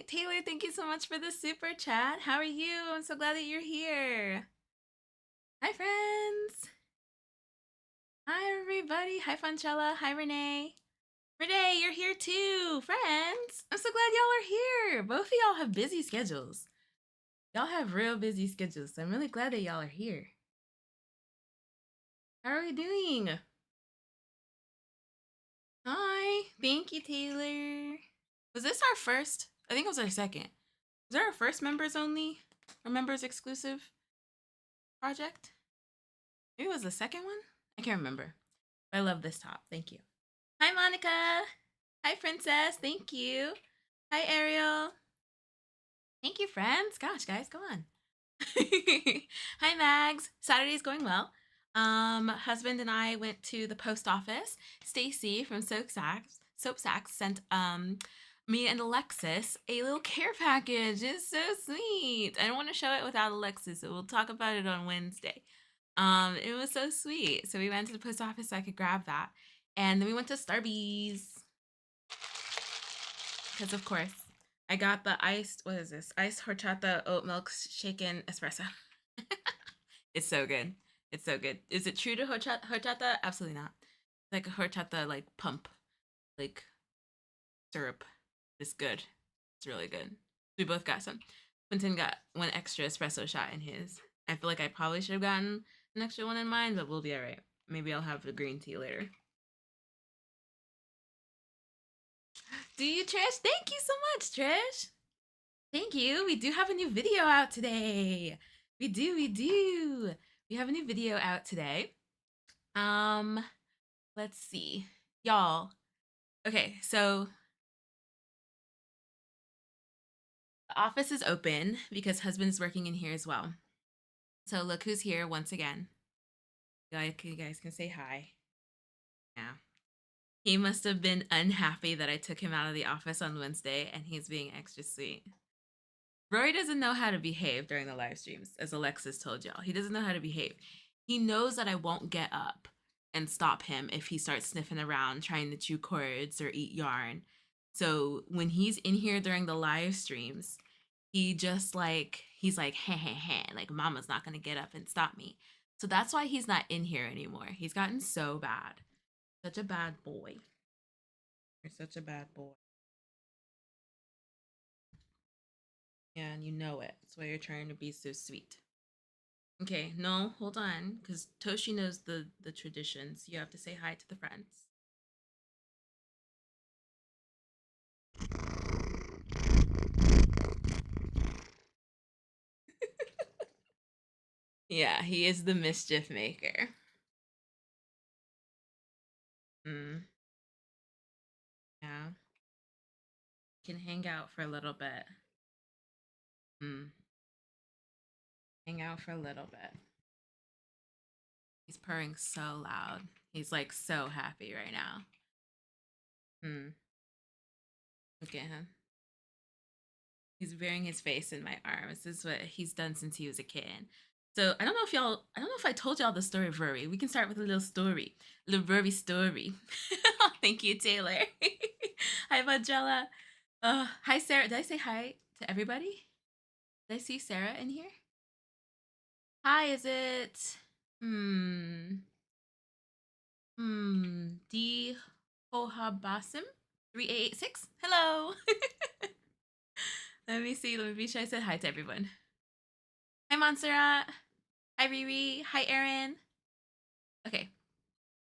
Taylor, thank you so much for the super chat. How are you? I'm so glad that you're here. Hi, friends. Hi, everybody. Hi, Funchella. Hi, Renee. Renee, you're here too. Friends, I'm so glad y'all are here. Both of y'all have busy schedules. Y'all have real busy schedules, so I'm really glad that y'all are here. How are we doing? Hi. Thank you, Taylor. Was this our first? I think it was our second. Was that our first members only or members exclusive project? Maybe it was the second one? I can't remember. But I love this top. Thank you. Hi, Monica. Hi, Princess. Thank you. Hi, Ariel. Thank you, friends. Gosh, guys, go on. Hi, Mags. Saturday's going well. Husband and I went to the post office. Stacy from Soap Sacks sent me and Alexis a little care package. It's so sweet. I don't want to show it without Alexis, so we'll talk about it on Wednesday. It was so sweet. So we went to the post office so I could grab that. And then we went to Starbucks. Because of course, I got the iced horchata oat milk shaken espresso. It's so good. It's so good. Is it true to horchata? Absolutely not. Like a horchata like pump, like syrup. It's good. It's really good. We both got some. Quentin got one extra espresso shot in his. I feel like I probably should have gotten an extra one in mine, but we'll be all right. Maybe I'll have the green tea later. Do you, Trish? Thank you so much, Trish. Thank you. We do have a new video out today. We do. We have a new video out today. Let's see. Y'all. Okay, so the office is open because husband's working in here as well. So look who's here once again. You guys can say hi. Yeah. He must have been unhappy that I took him out of the office on Wednesday and he's being extra sweet. Rory doesn't know how to behave during the live streams, as Alexis told y'all. He doesn't know how to behave. He knows that I won't get up and stop him if he starts sniffing around trying to chew cords or eat yarn. So when he's in here during the live streams, he's like, hey, like mama's not gonna get up and stop me. So that's why he's not in here anymore. He's gotten so bad. Such a bad boy. You're such a bad boy. Yeah, and you know it. That's why you're trying to be so sweet. Okay, no, hold on, because Toshi knows the traditions. You have to say hi to the friends. Yeah, he is the mischief maker. Mm, yeah. Can hang out for a little bit. Mm, hang out for a little bit. He's purring so loud. He's like so happy right now. Mm, look at him. He's burying his face in my arms. This is what he's done since he was a kid. So I don't know if I told y'all the story of Rory. We can start with a little story, a little Rory story. Thank you, Taylor. Hi, Magella. Hi, Sarah. Did I say hi to everybody? Did I see Sarah in here? Hi, is it? D Hohabasim 3886. Hello. Let me see. Let me be sure I said hi to everyone. Hi, Montserrat. Hi, Riri. Hi, Erin. Okay.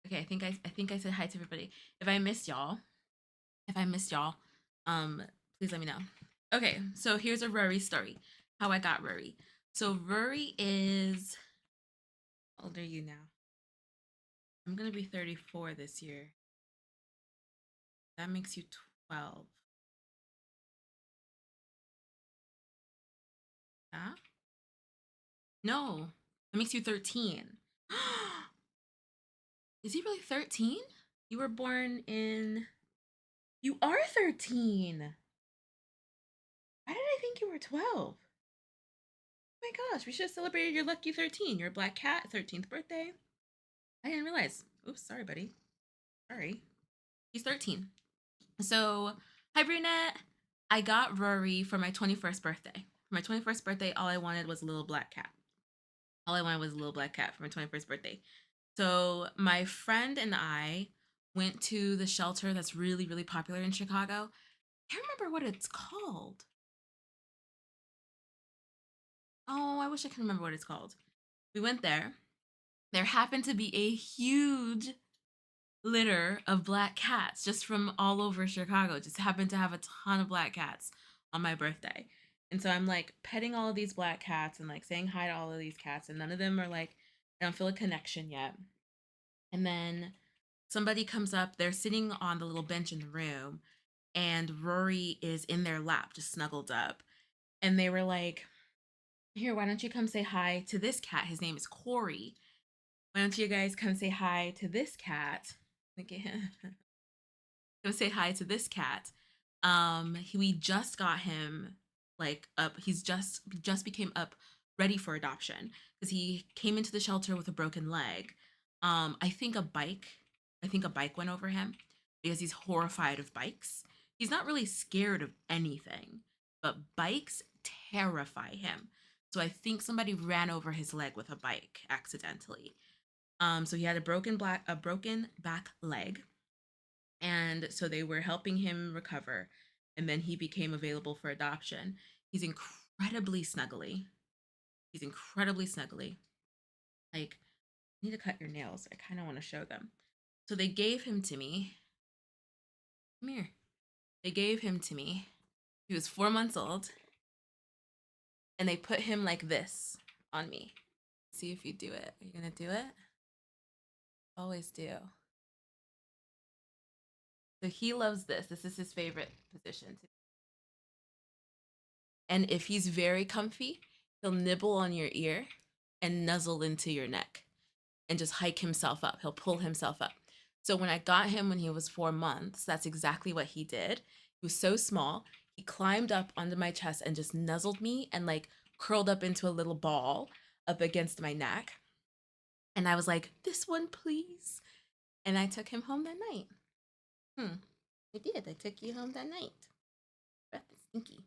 Okay, I think I said hi to everybody. If I missed y'all, please let me know. Okay, so here's a Rory story. How I got Rory. So Rory is how old are you now? I'm gonna be 34 this year. That makes you 12. Yeah? No, that makes you 13. Is he really 13? You were born in. You are 13. Why did I think you were 12? Oh my gosh, we should have celebrated your lucky 13. You're a black cat, 13th birthday. I didn't realize. Oops, sorry, buddy. Sorry. He's 13. So, hi, Brunette. I got Rory for my 21st birthday. For my 21st birthday, all I wanted was a little black cat. All I wanted was a little black cat for my 21st birthday. So my friend and I went to the shelter that's really, really popular in Chicago. I can't remember what it's called. Oh, I wish I could remember what it's called. We went there. There happened to be a huge litter of black cats just from all over Chicago. Just happened to have a ton of black cats on my birthday. And so I'm like petting all of these black cats and like saying hi to all of these cats, and none of them are like, I don't feel a connection yet. And then somebody comes up, they're sitting on the little bench in the room, and Rory is in their lap, just snuggled up. And they were like, here, why don't you come say hi to this cat? His name is Corey. Why don't you guys come say hi to this cat? Again. Come say hi to this cat. We just got him like up. He's just became up ready for adoption because he came into the shelter with a broken leg. I think a bike. I think a bike went over him because he's horrified of bikes. He's not really scared of anything, but bikes terrify him. So I think somebody ran over his leg with a bike accidentally. So he had a broken back leg, and so they were helping him recover, and then he became available for adoption. He's incredibly snuggly. He's incredibly snuggly. Like, I need to cut your nails. I kind of want to show them. So they gave him to me. Come here. They gave him to me. He was 4 months old, and they put him like this on me. See if you do it. Are you gonna do it? Always do. So he loves this. This is his favorite position. And if he's very comfy, he'll nibble on your ear and nuzzle into your neck and just hike himself up. He'll pull himself up. So when I got him when he was 4 months, that's exactly what he did. He was so small. He climbed up onto my chest and just nuzzled me and like curled up into a little ball up against my neck. And I was like, this one, please. And I took him home that night. I did. I took you home that night. Breath is stinky.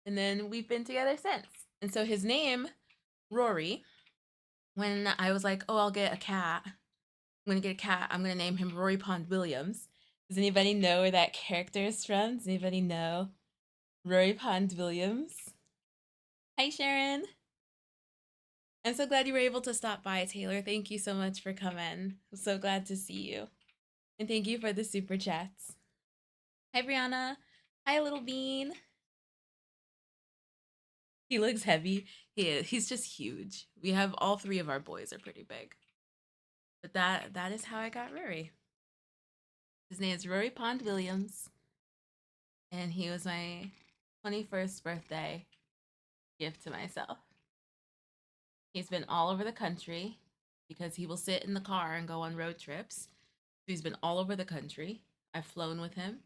And then we've been together since. And so his name, Rory, when I was like, oh, I'll get a cat. I'm going to get a cat. I'm going to name him Rory Pond Williams. Does anybody know where that character is from? Does anybody know Rory Pond Williams? Hi, Sharon. I'm so glad you were able to stop by, Taylor. Thank you so much for coming. I'm so glad to see you. And thank you for the super chats. Hi, Brianna. Hi, Little Bean. He looks heavy. He is. He's just huge. We have all three of our boys are pretty big. But that is how I got Rory. His name is Rory Pond Williams. And he was my 21st birthday gift to myself. He's been all over the country because he will sit in the car and go on road trips. So he's been all over the country. I've flown with him.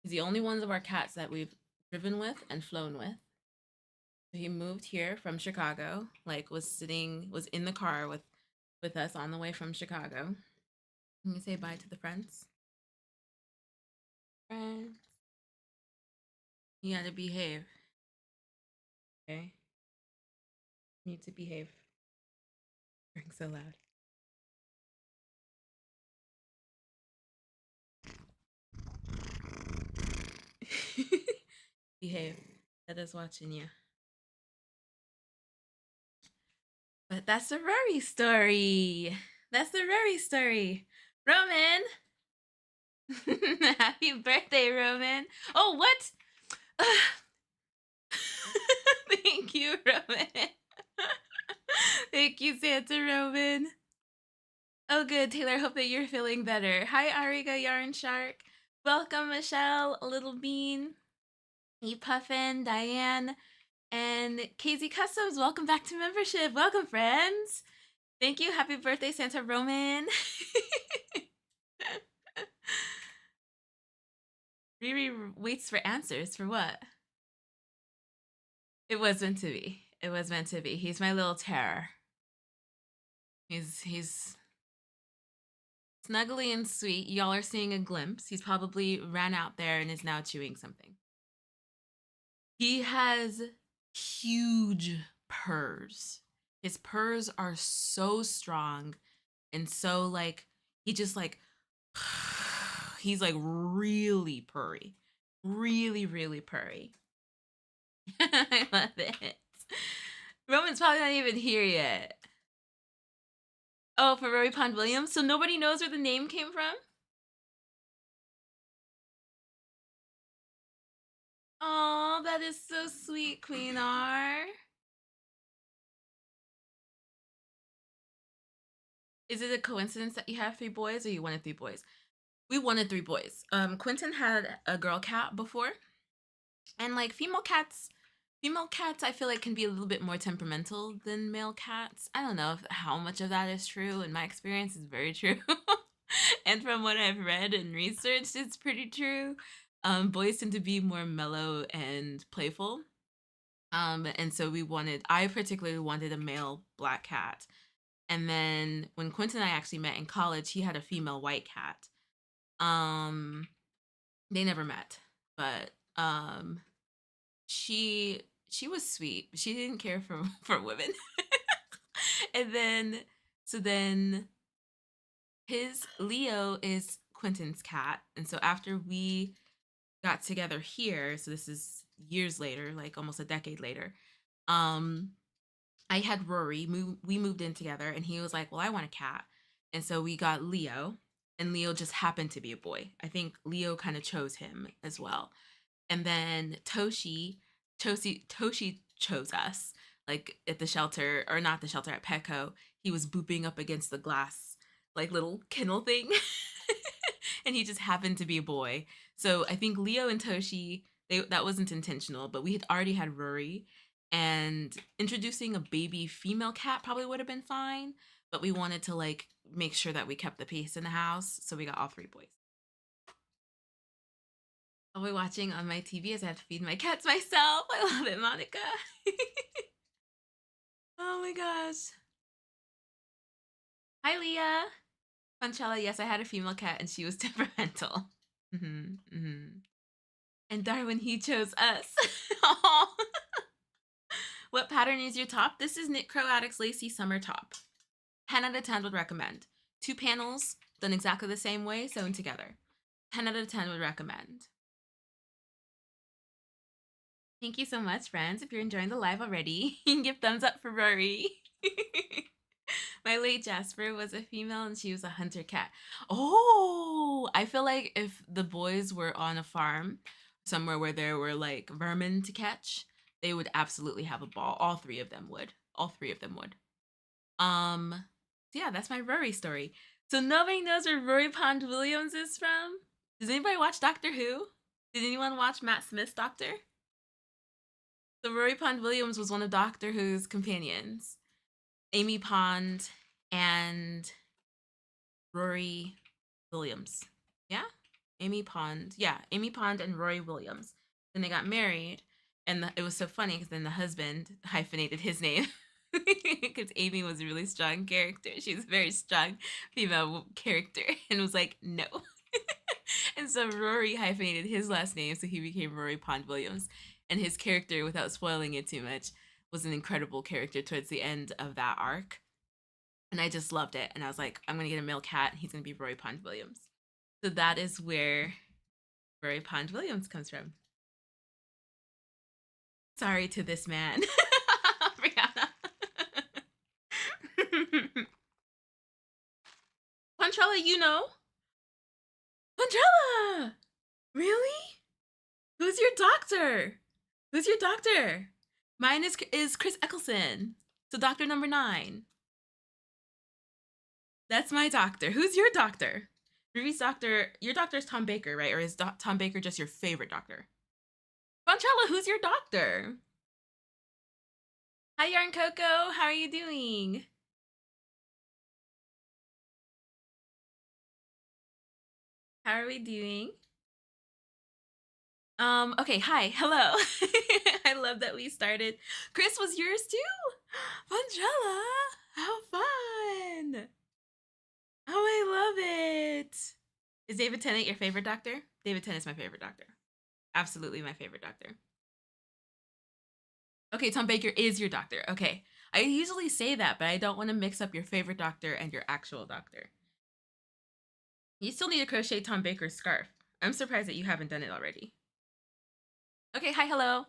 He's the only one of our cats that we've driven with and flown with. So he moved here from Chicago, like was in the car with us on the way from Chicago. Can you say bye to the friends? Friends. You gotta behave. Okay? You need to behave. Being so loud. Behave. Dada's watching you. But that's the Rory story. That's the Rory story. Roman! Happy birthday, Roman. Oh, what? Thank you, Roman. Thank you, Santa Roman. Oh, good, Taylor. Hope that you're feeling better. Hi, Ariga Yarn Shark. Welcome, Michelle, Little Bean, E Puffin, Diane, and KZ Customs. Welcome back to membership. Welcome, friends. Thank you. Happy birthday, Santa Roman. Riri waits for answers. For what? It was meant to be. It was meant to be. He's my little terror. He's snuggly and sweet. Y'all are seeing a glimpse. He's probably ran out there and is now chewing something. He has huge purrs. His purrs are so strong and so like he just like he's like really purry. Really, really purry. I love it. Roman's probably not even here yet. Oh, for Rory Pond Williams? So nobody knows where the name came from? Oh, that is so sweet, Queen R. Is it a coincidence that you have 3 boys or you wanted 3 boys? We wanted 3 boys. Quentin had a girl cat before. And like female cats I feel like can be a little bit more temperamental than male cats. I don't know how much of that is true. In my experience, it's very true. And from what I've read and researched, it's pretty true. Boys tend to be more mellow and playful. And so I particularly wanted a male black cat. And then when Quentin and I actually met in college, he had a female white cat. They never met, but she was sweet. She didn't care for women. And then his Leo is Quentin's cat. And so after we got together here, so this is years later, like almost a decade later, I had Rory. We moved in together, and he was like, "Well, I want a cat," and so we got Leo, and Leo just happened to be a boy. I think Leo kind of chose him as well, and then Toshi chose us. Like at the shelter, or not the shelter, at Petco, he was booping up against the glass, like little kennel thing, and he just happened to be a boy. So I think Leo and Toshi, that wasn't intentional, but we had already had Rory, and introducing a baby female cat probably would have been fine, but we wanted to like make sure that we kept the peace in the house, so we got all 3 boys. I'll be watching on my TV as I have to feed my cats myself. I love it, Monica. Oh my gosh. Hi, Leah. Panchella, yes, I had a female cat and she was temperamental. And Darwin, he chose us. What pattern is your top? This is Knit Crow Addict's Lacy Summer Top. 10 out of 10 would recommend. 2 panels done exactly the same way, sewn together. 10 out of 10 would recommend. Thank you so much, friends. If you're enjoying the live already, you can give thumbs up for Rory. My late Jasper was a female and she was a hunter cat. Oh, I feel like if the boys were on a farm somewhere where there were like vermin to catch, they would absolutely have a ball. All 3 of them would. All 3 of them would. Yeah, that's my Rory story. So nobody knows where Rory Pond Williams is from? Does anybody watch Doctor Who? Did anyone watch Matt Smith's Doctor? So Rory Pond Williams was one of Doctor Who's companions. Amy Pond and Rory Williams. Yeah? Amy Pond. Yeah, Amy Pond and Rory Williams. Then they got married, and it was so funny because then the husband hyphenated his name because Amy was a really strong character. She was a very strong female character and was like, no. And so Rory hyphenated his last name, so he became Rory Pond Williams. And his character, without spoiling it too much, was an incredible character towards the end of that arc. And I just loved it. And I was like, I'm going to get a male cat. And he's going to be Rory Pond Williams. So that is where Rory Pond Williams comes from. Sorry to this man. Brianna. Pontrella, you know? Pontrella! Really? Who's your doctor? Who's your doctor? Mine is Chris Eccleston. So doctor number 9. That's my doctor. Who's your doctor? Ruby's doctor. Your doctor is Tom Baker, right? Or is Tom Baker just your favorite doctor? Ponchella, who's your doctor? Hi, Yarn Coco. How are you doing? How are we doing? Okay, hi, hello. I love that we started. Chris was yours too? Ponchella, how fun. Oh, I love it. Is David Tennant your favorite doctor? David Tennant's my favorite doctor. Absolutely my favorite doctor. Okay, Tom Baker is your doctor. Okay. I usually say that, but I don't want to mix up your favorite doctor and your actual doctor. You still need to crochet Tom Baker's scarf. I'm surprised that you haven't done it already. Okay, hi, hello.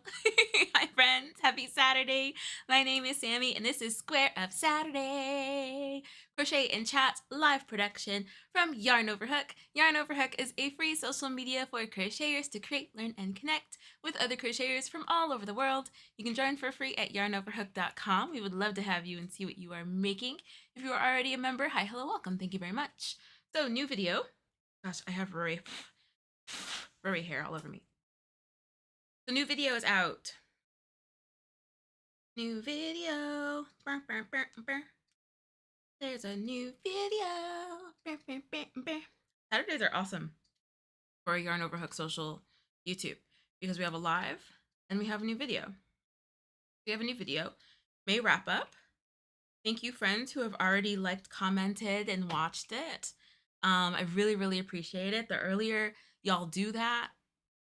Hi, friends. Happy Saturday. My name is Sammy, and this is Square Up Saturday. Crochet and Chat live production from Yarn Over Hook. Yarn Over Hook is a free social media for crocheters to create, learn, and connect with other crocheters from all over the world. You can join for free at yarnoverhook.com. We would love to have you and see what you are making. If you are already a member, hi, hello, welcome. Thank you very much. So, new video. Gosh, I have Rory hair all over me. The new video is out. New video. There's a new video. Saturdays are awesome for Yarn Over Hook social YouTube because we have a live and we have a new video. We have a new video. May wrap up. Thank you, friends who have already liked, commented, and watched it. I really, really appreciate it. The earlier y'all do that,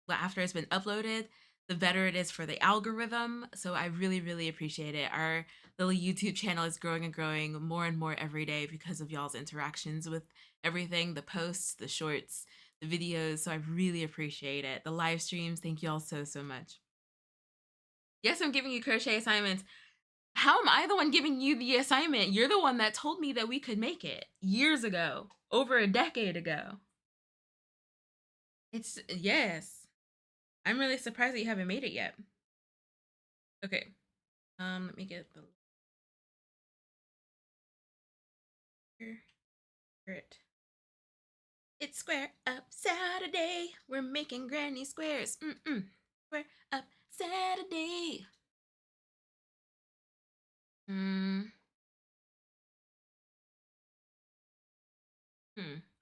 after it's been uploaded, the better it is for the algorithm. So I really, really appreciate it. Our little YouTube channel is growing and growing more and more every day because of y'all's interactions with everything, the posts, the shorts, the videos. So I really appreciate it. The live streams, thank y'all so, so much. Yes, I'm giving you crochet assignments. How am I the one giving you the assignment? You're the one that told me that we could make it years ago, over a decade ago. Yes. I'm really surprised that you haven't made it yet. Okay. Let me get the it. It's Square Up Saturday. We're making granny squares. Square Up Saturday.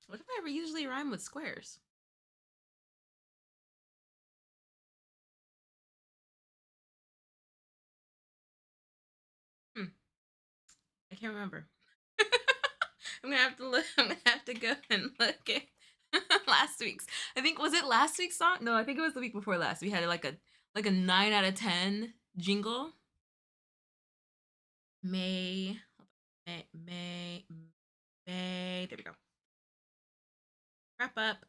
What if I ever usually rhyme with squares? I can't remember. I'm gonna have to look. I'm gonna have to go and look at last week's. I think was it last week's song? No, I think it was the week before last. We had like a 9 out of 10 jingle. May. There we go. Wrap up.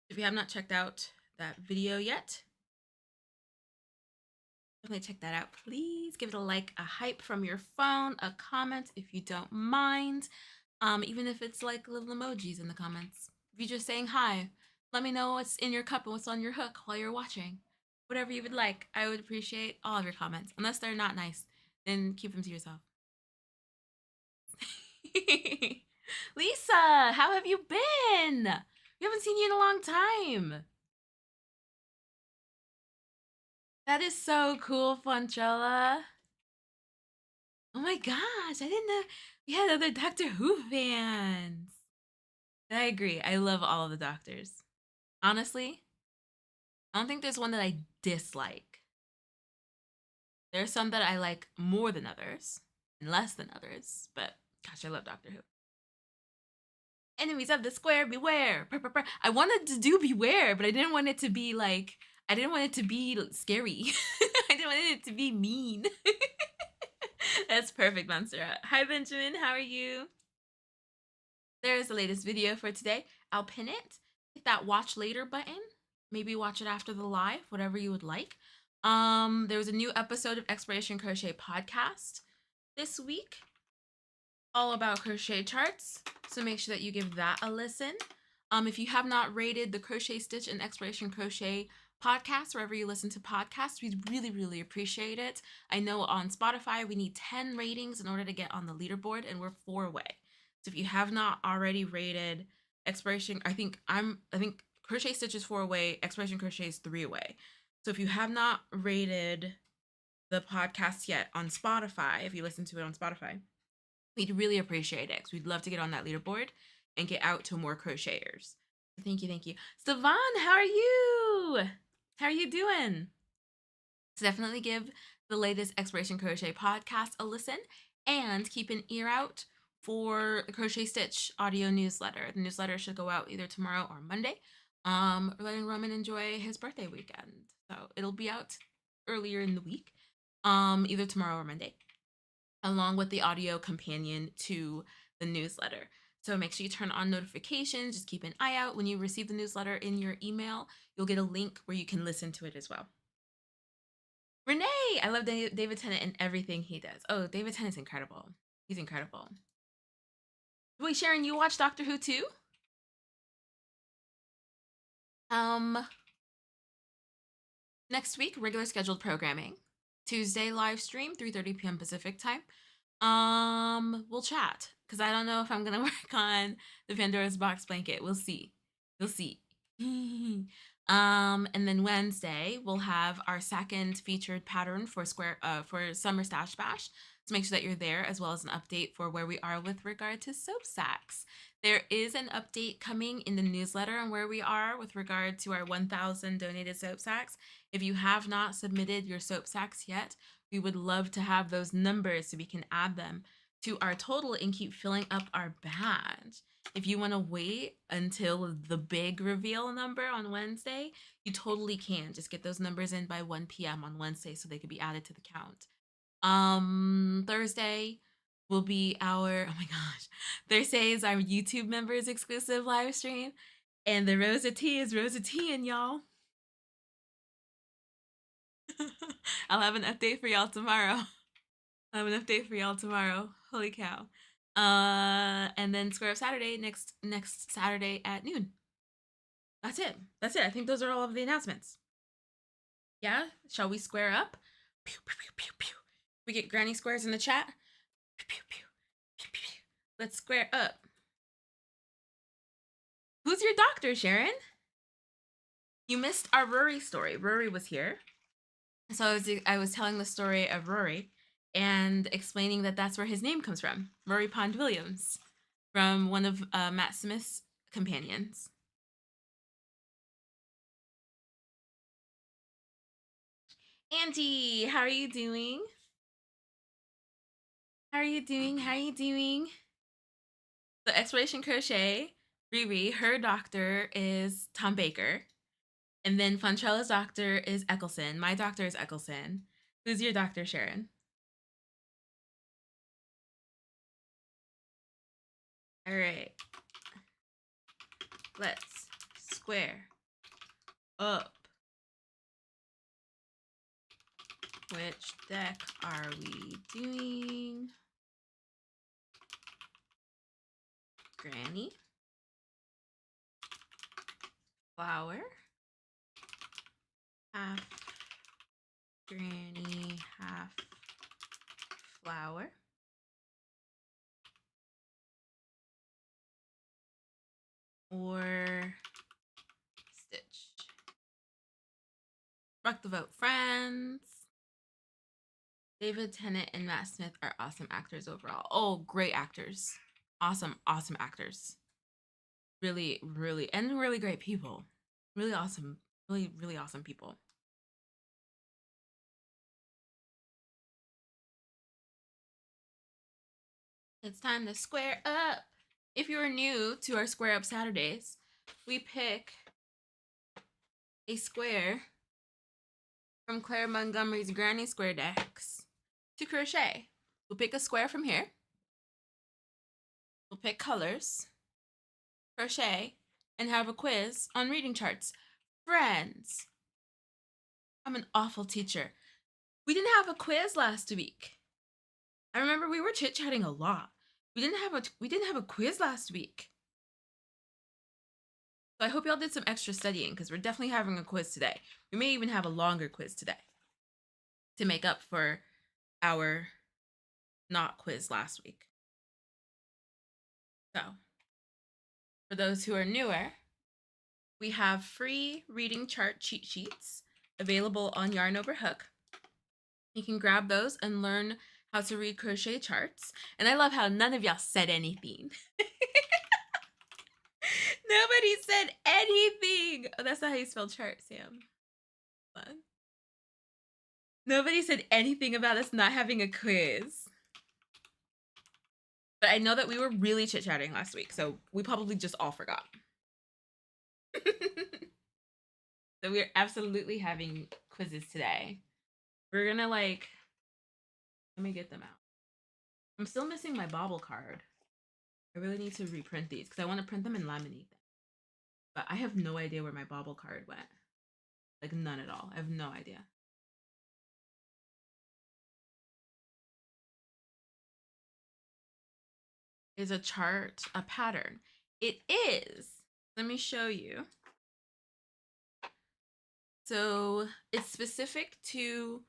If you have not checked out that video yet, definitely check that out. Please give it a like, a hype from your phone, a comment if you don't mind. Even if it's like little emojis in the comments. If you're just saying hi, let me know what's in your cup and what's on your hook while you're watching. Whatever you would like, I would appreciate all of your comments. Unless they're not nice, then keep them to yourself. Lisa, how have you been? We haven't seen you in a long time. That is so cool, Fonchella. Oh my gosh, I didn't know we had other Doctor Who fans. I agree. I love all of the doctors. Honestly, I don't think there's one that I dislike. There's some that I like more than others and less than others, but gosh, I love Doctor Who. Enemies of the square, beware. I wanted to do beware, but I didn't want it to be like, I didn't want it to be scary. I didn't want it to be mean. That's perfect, Montserrat. Hi, Benjamin. How are you? There's the latest video for today. I'll pin it. Hit that watch later button. Maybe watch it after the live, whatever you would like. There was a new episode of Exploration Crochet podcast this week, all about crochet charts. So make sure that you give that a listen. If you have not rated the Crochet Stitch and Exploration Crochet podcast, wherever you listen to podcasts, we'd really, really appreciate it. I know on Spotify, we need 10 ratings in order to get on the leaderboard, and we're 4 away. So if you have not already rated Exploration, I think Crochet Stitch is 4 away, Exploration Crochet is 3 away. So if you have not rated the podcast yet on Spotify, if you listen to it on Spotify, we'd really appreciate it because we'd love to get on that leaderboard and get out to more crocheters. Thank you, thank you. Stevan, how are you? How are you doing? So definitely give the latest Exploration Crochet podcast a listen and keep an ear out for the Crochet Stitch audio newsletter. The newsletter should go out either tomorrow or Monday. We're letting Roman enjoy his birthday weekend. So it'll be out earlier in the week, either tomorrow or Monday, along with the audio companion to the newsletter. So make sure you turn on notifications. Just keep an eye out. When you receive the newsletter in your email, you'll get a link where you can listen to it as well. Renee, I love David Tennant and everything he does. Oh, David Tennant's incredible. He's incredible. Wait, Sharon, you watch Doctor Who too? Next week, regular scheduled programming. Tuesday live stream, 3:30 p.m. Pacific time. We'll chat because I don't know if I'm gonna work on the Pandora's Box blanket. We'll see. We'll see. And then Wednesday we'll have our second featured pattern for Summer Stash Bash. So make sure that you're there, as well as an update for where we are with regard to soap sacks. There is an update coming in the newsletter on where we are with regard to our 1,000 donated soap sacks. If you have not submitted your soap sacks yet, we would love to have those numbers so we can add them to our total and keep filling up our badge. If you want to wait until the big reveal number on Wednesday, you totally can. Just get those numbers in by 1 p.m. on Wednesday so they could be added to the count. Thursday will be our, oh my gosh, Thursday is our YouTube members exclusive live stream. And the Rosa T is Rosa T, and y'all. I'll have an update for y'all tomorrow. Holy cow. And then Square Up Saturday next Saturday at noon. That's it. I think those are all of the announcements. Yeah? Shall we square up? Pew, pew, pew, pew, pew. We get granny squares in the chat. Pew, pew, pew, pew, pew. Let's square up. Who's your doctor, Sharon? You missed our Rory story. Rory was here. So I was telling the story of Rory and explaining that that's where his name comes from. Rory Pond Williams, from one of Matt Smith's companions. Angie, how are you doing? So Exploration Crochet, Riri, her doctor is Tom Baker. And then Fontrella's doctor is Eccleston. My doctor is Eccleston. Who's your doctor, Sharon? All right. Let's square up. Which deck are we doing? Granny. Flower. Half granny, half flower. Or stitch. Rock the vote, friends. David Tennant and Matt Smith are awesome actors overall. Oh, great actors. Awesome actors. Really, and really great people. Really awesome, really awesome people. It's time to square up. If you're new to our Square Up Saturdays, we pick a square from Claire Montgomerie's Granny Square decks to crochet. We'll pick a square from here. We'll pick colors, crochet, and have a quiz on reading charts. Friends, I'm an awful teacher. We didn't have a quiz last week. I remember we were chit-chatting a lot. We didn't have a quiz last week. So I hope y'all did some extra studying, because we're definitely having a quiz today. We may even have a longer quiz today to make up for our not quiz last week. So for those who are newer, we have free reading chart cheat sheets available on Yarn Over Hook. You can grab those and learn how to read crochet charts. And I love how none of y'all said anything. Nobody said anything. Oh, that's not how you spell chart, Sam. Fun. Nobody said anything about us not having a quiz. But I know that we were really chit-chatting last week, so we probably just all forgot. So we're absolutely having quizzes today. We're gonna let me get them out. I'm still missing my bobble card. I really need to reprint these because I want to print them and laminate them. But I have no idea where my bobble card went. Like none at all. I have no idea. Is a chart a pattern? It is. Let me show you. So it's specific to,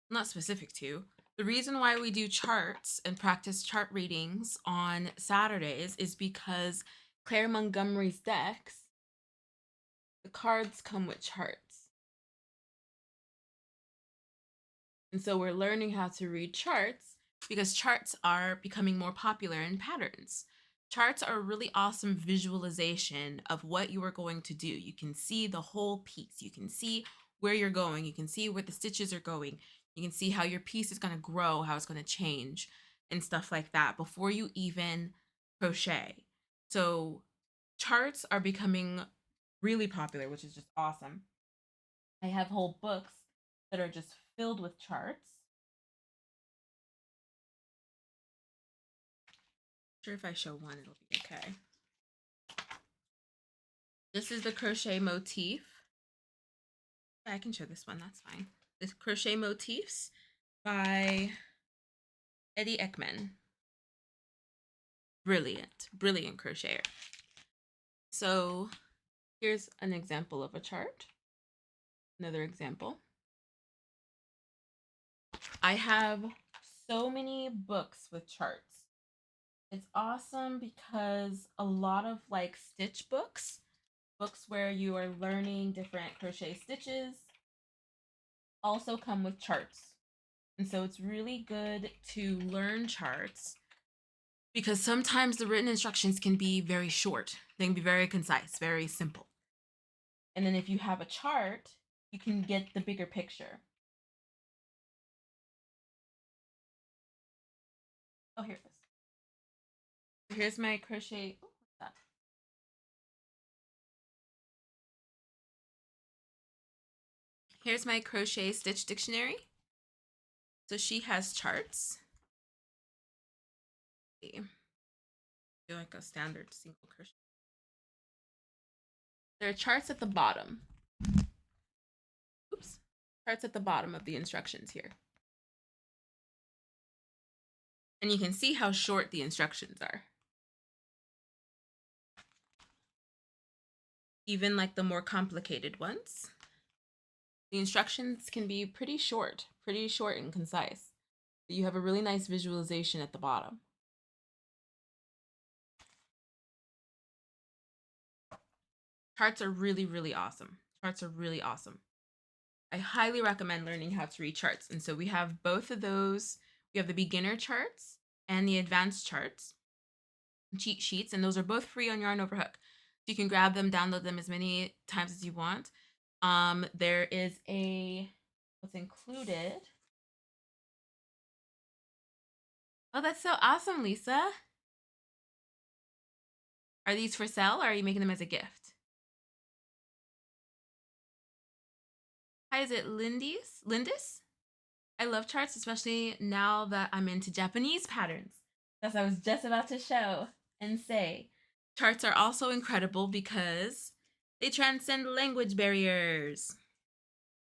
not specific to, the reason why we do charts and practice chart readings on Saturdays is because Claire Montgomerie's decks, the cards come with charts. And so we're learning how to read charts because charts are becoming more popular in patterns. Charts are a really awesome visualization of what you are going to do. You can see the whole piece. You can see where you're going. You can see where the stitches are going. You can see how your piece is going to grow, how it's going to change, and stuff like that before you even crochet. So charts are becoming really popular, which is just awesome. I have whole books that are just filled with charts. Sure, if I show one, it'll be okay. This is the crochet motif. I can show this one, that's fine. This crochet motifs by Eddie Ekman. Brilliant, brilliant crocheter. So here's an example of a chart. Another example. I have so many books with charts. It's awesome because a lot of stitch books where you are learning different crochet stitches, also come with charts. And so it's really good to learn charts because sometimes the written instructions can be very short. They can be very concise, very simple. And then if you have a chart, you can get the bigger picture. Oh, here it is. Here's my crochet. Oh, what's that? Here's my crochet stitch dictionary. So she has charts. Do like a standard single crochet. There are charts at the bottom. Oops. Charts at the bottom of the instructions here. And you can see how short the instructions are. Even the more complicated ones, the instructions can be pretty short and concise. But you have a really nice visualization at the bottom. Charts are really, really awesome. Charts are really awesome. I highly recommend learning how to read charts. And so we have both of those. We have the beginner charts and the advanced charts, cheat sheets, and those are both free on Yarn Over Hook. So you can grab them, download them as many times as you want. There is what's included. Oh, that's so awesome, Lisa. Are these for sale or are you making them as a gift? Hi, is it Lindis? I love charts, especially now that I'm into Japanese patterns. As I was just about to show and say. Charts are also incredible because they transcend language barriers.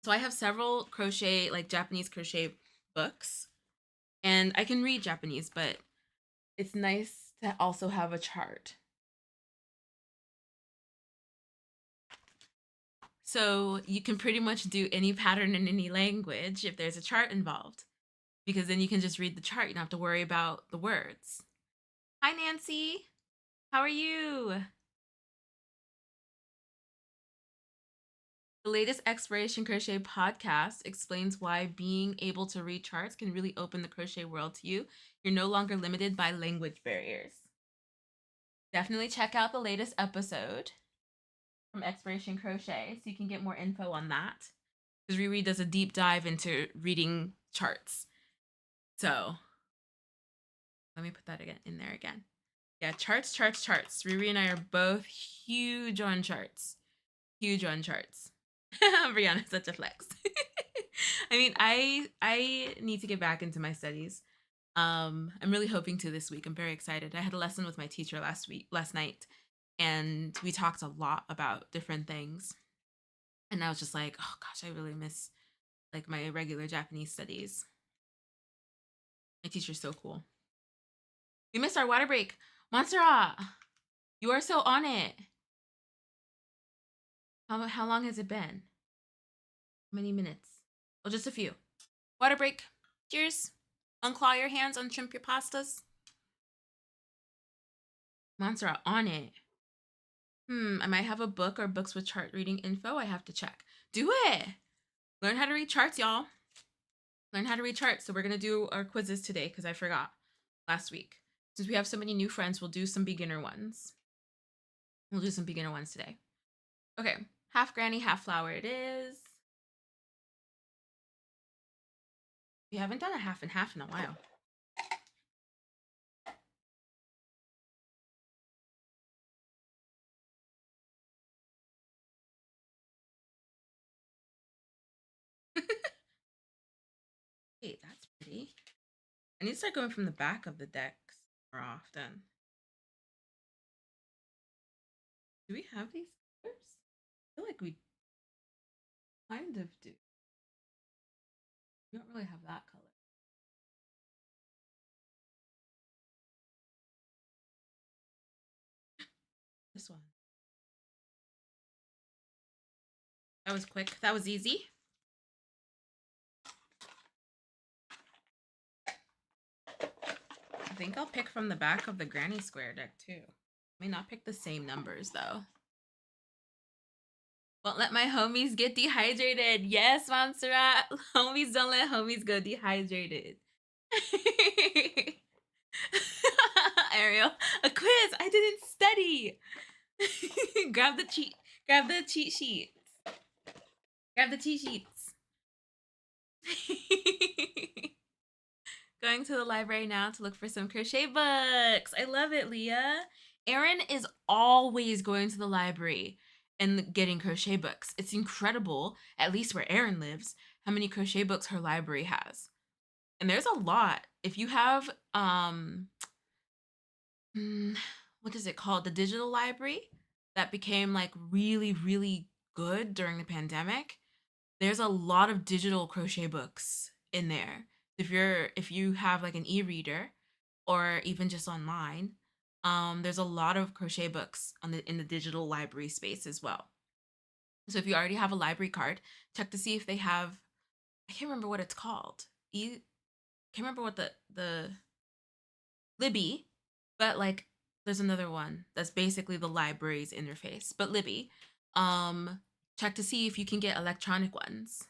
So I have several crochet, Japanese crochet books, and I can read Japanese, but it's nice to also have a chart. So you can pretty much do any pattern in any language if there's a chart involved, because then you can just read the chart. You don't have to worry about the words. Hi, Nancy. How are you? The latest Exploration Crochet podcast explains why being able to read charts can really open the crochet world to you. You're no longer limited by language barriers. Definitely check out the latest episode from Exploration Crochet so you can get more info on that. Because Riri does a deep dive into reading charts. So Let me put that again in there again. Yeah, charts, charts, charts. Riri and I are both huge on charts. Huge on charts. Brianna's such a flex. I mean, I need to get back into my studies. I'm really hoping to this week. I'm very excited. I had a lesson with my teacher last night, and we talked a lot about different things. And I was just like, oh gosh, I really miss like my regular Japanese studies. My teacher's so cool. We missed our water break. Montserrat, you are so on it. How long has it been? How many minutes? Oh, just a few. Water break. Cheers. Unclaw your hands, unshrimp your pastas. Montserrat on it. I might have a book or books with chart reading info. I have to check. Do it. Learn how to read charts, y'all. Learn how to read charts. So we're going to do our quizzes today because I forgot last week. Since we have so many new friends, we'll do some beginner ones. We'll do some beginner ones today. Okay. Half granny, half flower it is. We haven't done a half and half in a while. Wait, that's pretty. I need to start going from the back of the decks more often. Do we have these colors? I feel like we kind of do. We don't really have that color. This one. That was quick. That was easy. I think I'll pick from the back of the granny square deck too. I may not pick the same numbers though. Won't let my homies get dehydrated. Yes, Montserrat. Homies don't let homies go dehydrated. Ariel, a quiz. I didn't study. Grab the cheat sheet. Grab the cheat sheets. Going to the library now to look for some crochet books. I love it, Leah. Erin is always going to the library and getting crochet books. It's incredible, at least where Erin lives, how many crochet books her library has. And there's a lot. If you have what is it called? The digital library that became like really, really good during the pandemic. There's a lot of digital crochet books in there. If you have like an e-reader or even just online, there's a lot of crochet books in the digital library space as well. So if you already have a library card, check to see if they have. I can't remember what it's called. Can't remember what the Libby, but like there's another one that's basically the library's interface. But Libby, check to see if you can get electronic ones.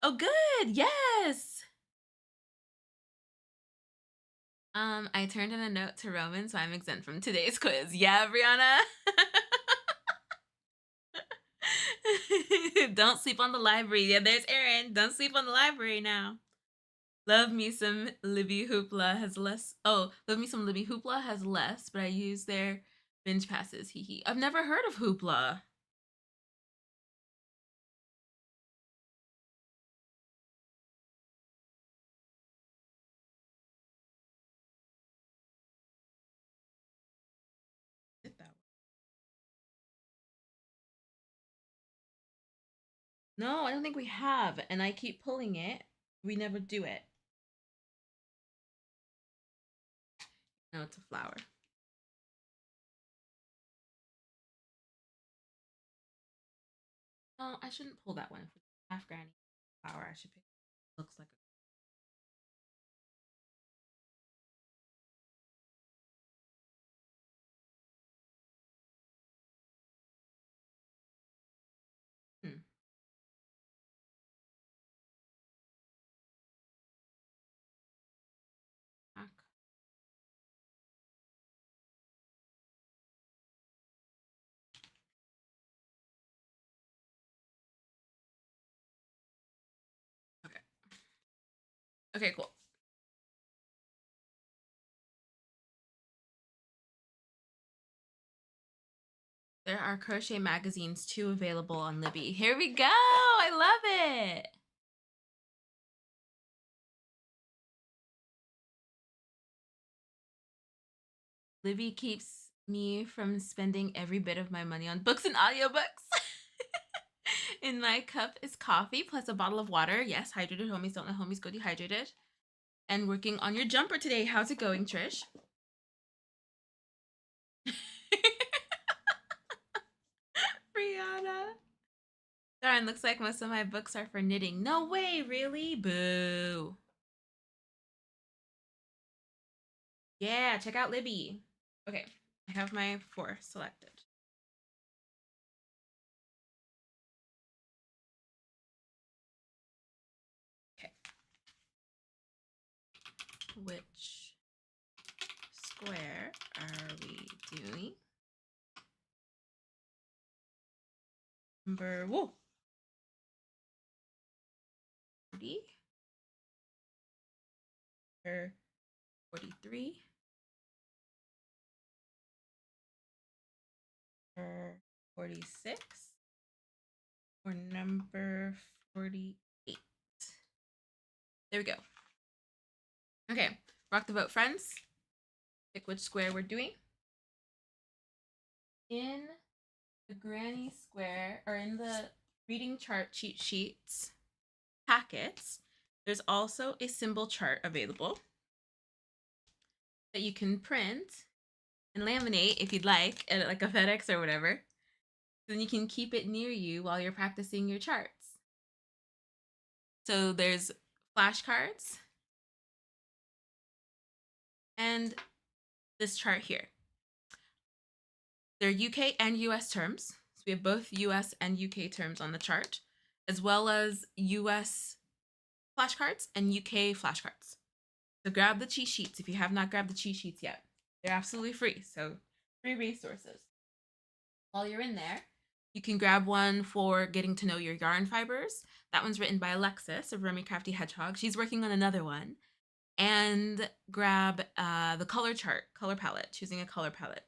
Oh, good. Yes. I turned in a note to Roman, so I'm exempt from today's quiz. Yeah, Brianna. Don't sleep on the library. Yeah, there's Erin. Don't sleep on the library now. Love me some Libby Hoopla has less. Oh, love me some Libby Hoopla has less, but I use their binge passes. Hee hee. I've never heard of Hoopla. Did that one. No, I don't think we have, and I keep pulling it. We never do it. No, it's a flower. No, I shouldn't pull that one. Half granny flower. I should pick. Looks like a. Back. Okay. Okay, cool. There are crochet magazines too available on Libby. Here we go. I love it. Libby keeps me from spending every bit of my money on books and audiobooks. In my cup is coffee plus a bottle of water. Yes, hydrated homies don't let homies go dehydrated. And working on your jumper today. How's it going, Trish? Brianna. Darn, looks like most of my books are for knitting. No way, really? Boo. Yeah, check out Libby. Okay, I have my 4 selected. Okay. Which square are we doing? Number 40 or 43 or 46 or number 48. There we go. Okay, rock the vote, friends. Pick which square we're doing. In the granny square, or in the reading chart cheat sheets packets, there's also a symbol chart available that you can print and laminate if you'd like a FedEx or whatever. Then you can keep it near you while you're practicing your charts. So there's flashcards and this chart here. They're UK and US terms. So we have both US and UK terms on the chart, as well as US flashcards and UK flashcards. So grab the cheat sheets if you have not grabbed the cheat sheets yet. They're absolutely free, so free resources. While you're in there, you can grab one for getting to know your yarn fibers. That one's written by Alexis of Remy Crafty Hedgehog. She's working on another one. And grab the color chart, color palette, choosing a color palette.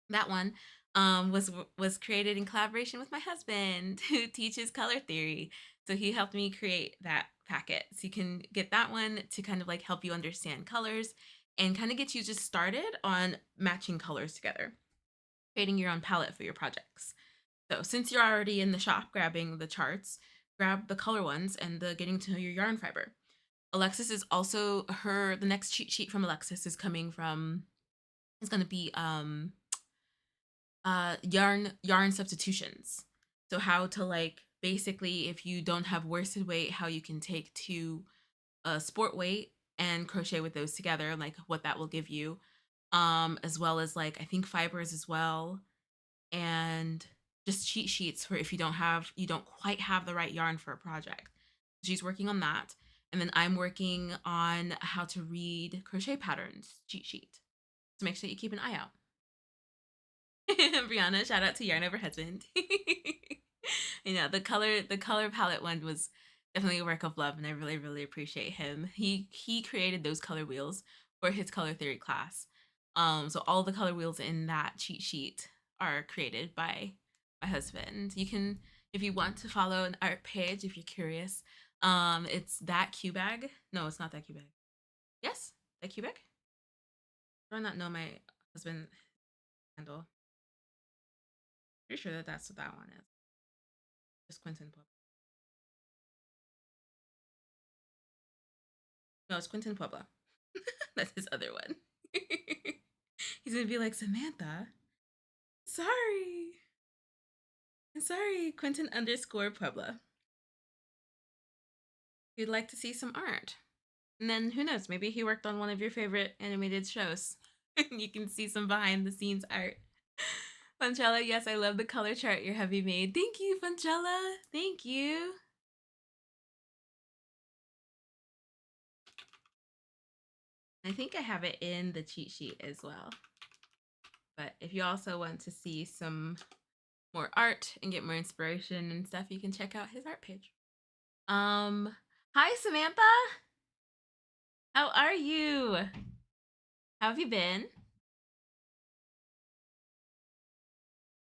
That one was created in collaboration with my husband, who teaches color theory. So he helped me create that packet. So you can get that one to kind of like help you understand colors and kind of get you just started on matching colors together, creating your own palette for your projects. So since you're already in the shop grabbing the charts, grab the color ones and the getting to know your yarn fiber. Alexis is also the next cheat sheet from Alexis is coming from, is going to be yarn substitutions. So how to like basically, if you don't have worsted weight, how you can take to a sport weight and crochet with those together, like what that will give you, as well as like I think fibers as well, and just cheat sheets for if you don't quite have the right yarn for a project. She's working on that, and then I'm working on how to read crochet patterns cheat sheet. So make sure you keep an eye out. Brianna, shout out to Yarn Over Husband. You know, the color palette one was definitely a work of love, and I really, really appreciate him. He created those color wheels for his color theory class. So all the color wheels in that cheat sheet are created by my husband. You can, if you want to follow an art page, if you're curious, it's that Q bag. No, it's not that Q bag. Yes, that Q bag. Do I not know my husband handle? Pretty sure that that's what that one is. Just Quentin Puebla. No, it's Quentin Puebla. That's his other one. He's gonna be like, Samantha, sorry. I'm sorry, Quentin underscore Puebla. You'd like to see some art. And then who knows, maybe he worked on one of your favorite animated shows. You can see some behind the scenes art. Funchella, yes, I love the color chart your hubby made. Thank you, Funchella. Thank you. I think I have it in the cheat sheet as well. But if you also want to see some more art and get more inspiration and stuff, you can check out his art page. Hi Samantha. How are you? How have you been?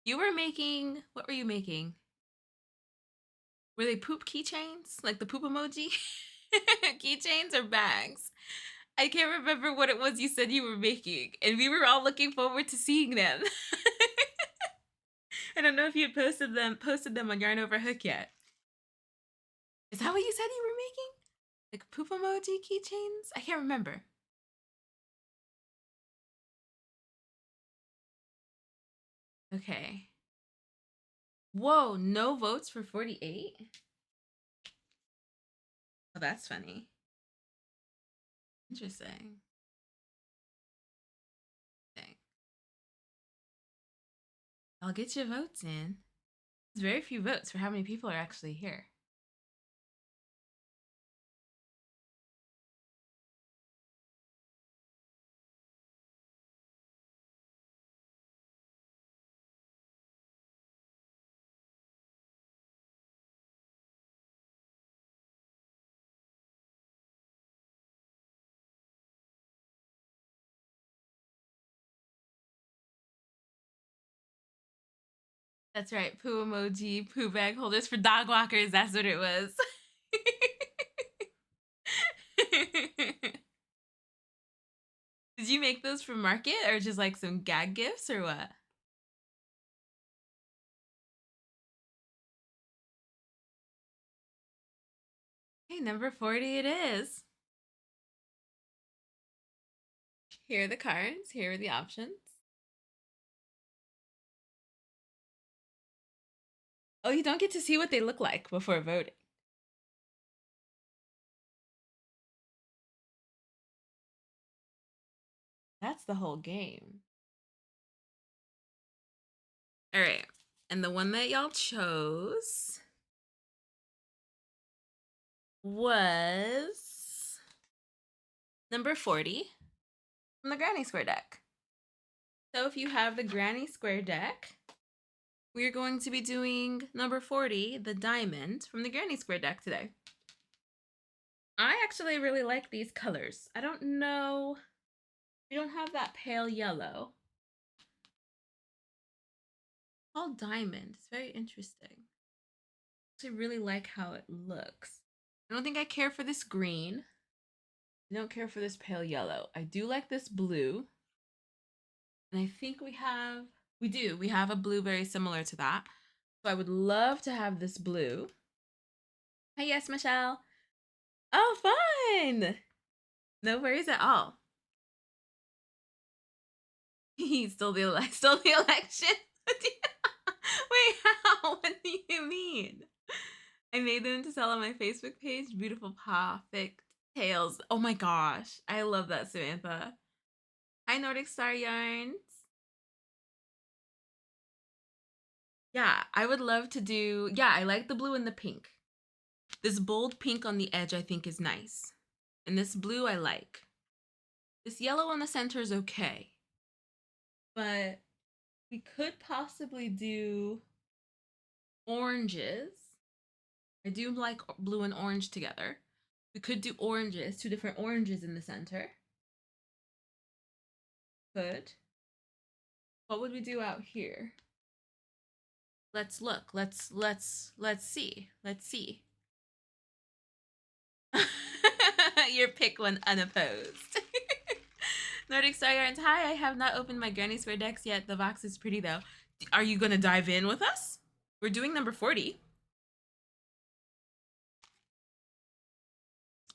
You were making, what were you making? Were they poop keychains? Like the poop emoji? Keychains or bags? I can't remember what it was you said you were making, and we were all looking forward to seeing them. I don't know if you had posted them on Yarn Over Hook yet. Is that what you said you were making? Like poop emoji keychains? I can't remember. Okay. Whoa, no votes for 48? Oh, that's funny. Interesting. Dang. I'll get your votes in. There's very few votes for how many people are actually here. That's right. Poo emoji, poo bag holders for dog walkers. That's what it was. Did you make those for market or just like some gag gifts or what? Hey, number 40 it is. Here are the cards. Here are the options. Oh, you don't get to see what they look like before voting. That's the whole game. All right. And the one that y'all chose was number 40 from the Granny Square deck. So if you have the Granny Square deck, we're going to be doing number 40, the diamond, from the Granny Square deck today. I actually really like these colors. I don't know. We don't have that pale yellow. It's all diamond. It's very interesting. I actually really like how it looks. I don't think I care for this green. I don't care for this pale yellow. I do like this blue. And I think we have a blue very similar to that. So I would love to have this blue. Hey, yes, Michelle. Oh, fun. No worries at all. Still the election. Wait, how? What do you mean? I made them to sell on my Facebook page. Beautiful perfect tails. Oh my gosh. I love that, Samantha. Hi, Nordic Star Yarns. Yeah, I would love to do. Yeah, I like the blue and the pink. This bold pink on the edge I think is nice. And this blue I like. This yellow on the center is okay. But we could possibly do oranges. I do like blue and orange together. We could do oranges, two different oranges in the center. Good. What would we do out here? Let's look. Let's see. Let's see. Your pick one unopposed. Nordic Star Yarns. Hi, I have not opened my Granny Square decks yet. The box is pretty though. Are you gonna dive in with us? We're doing number 40.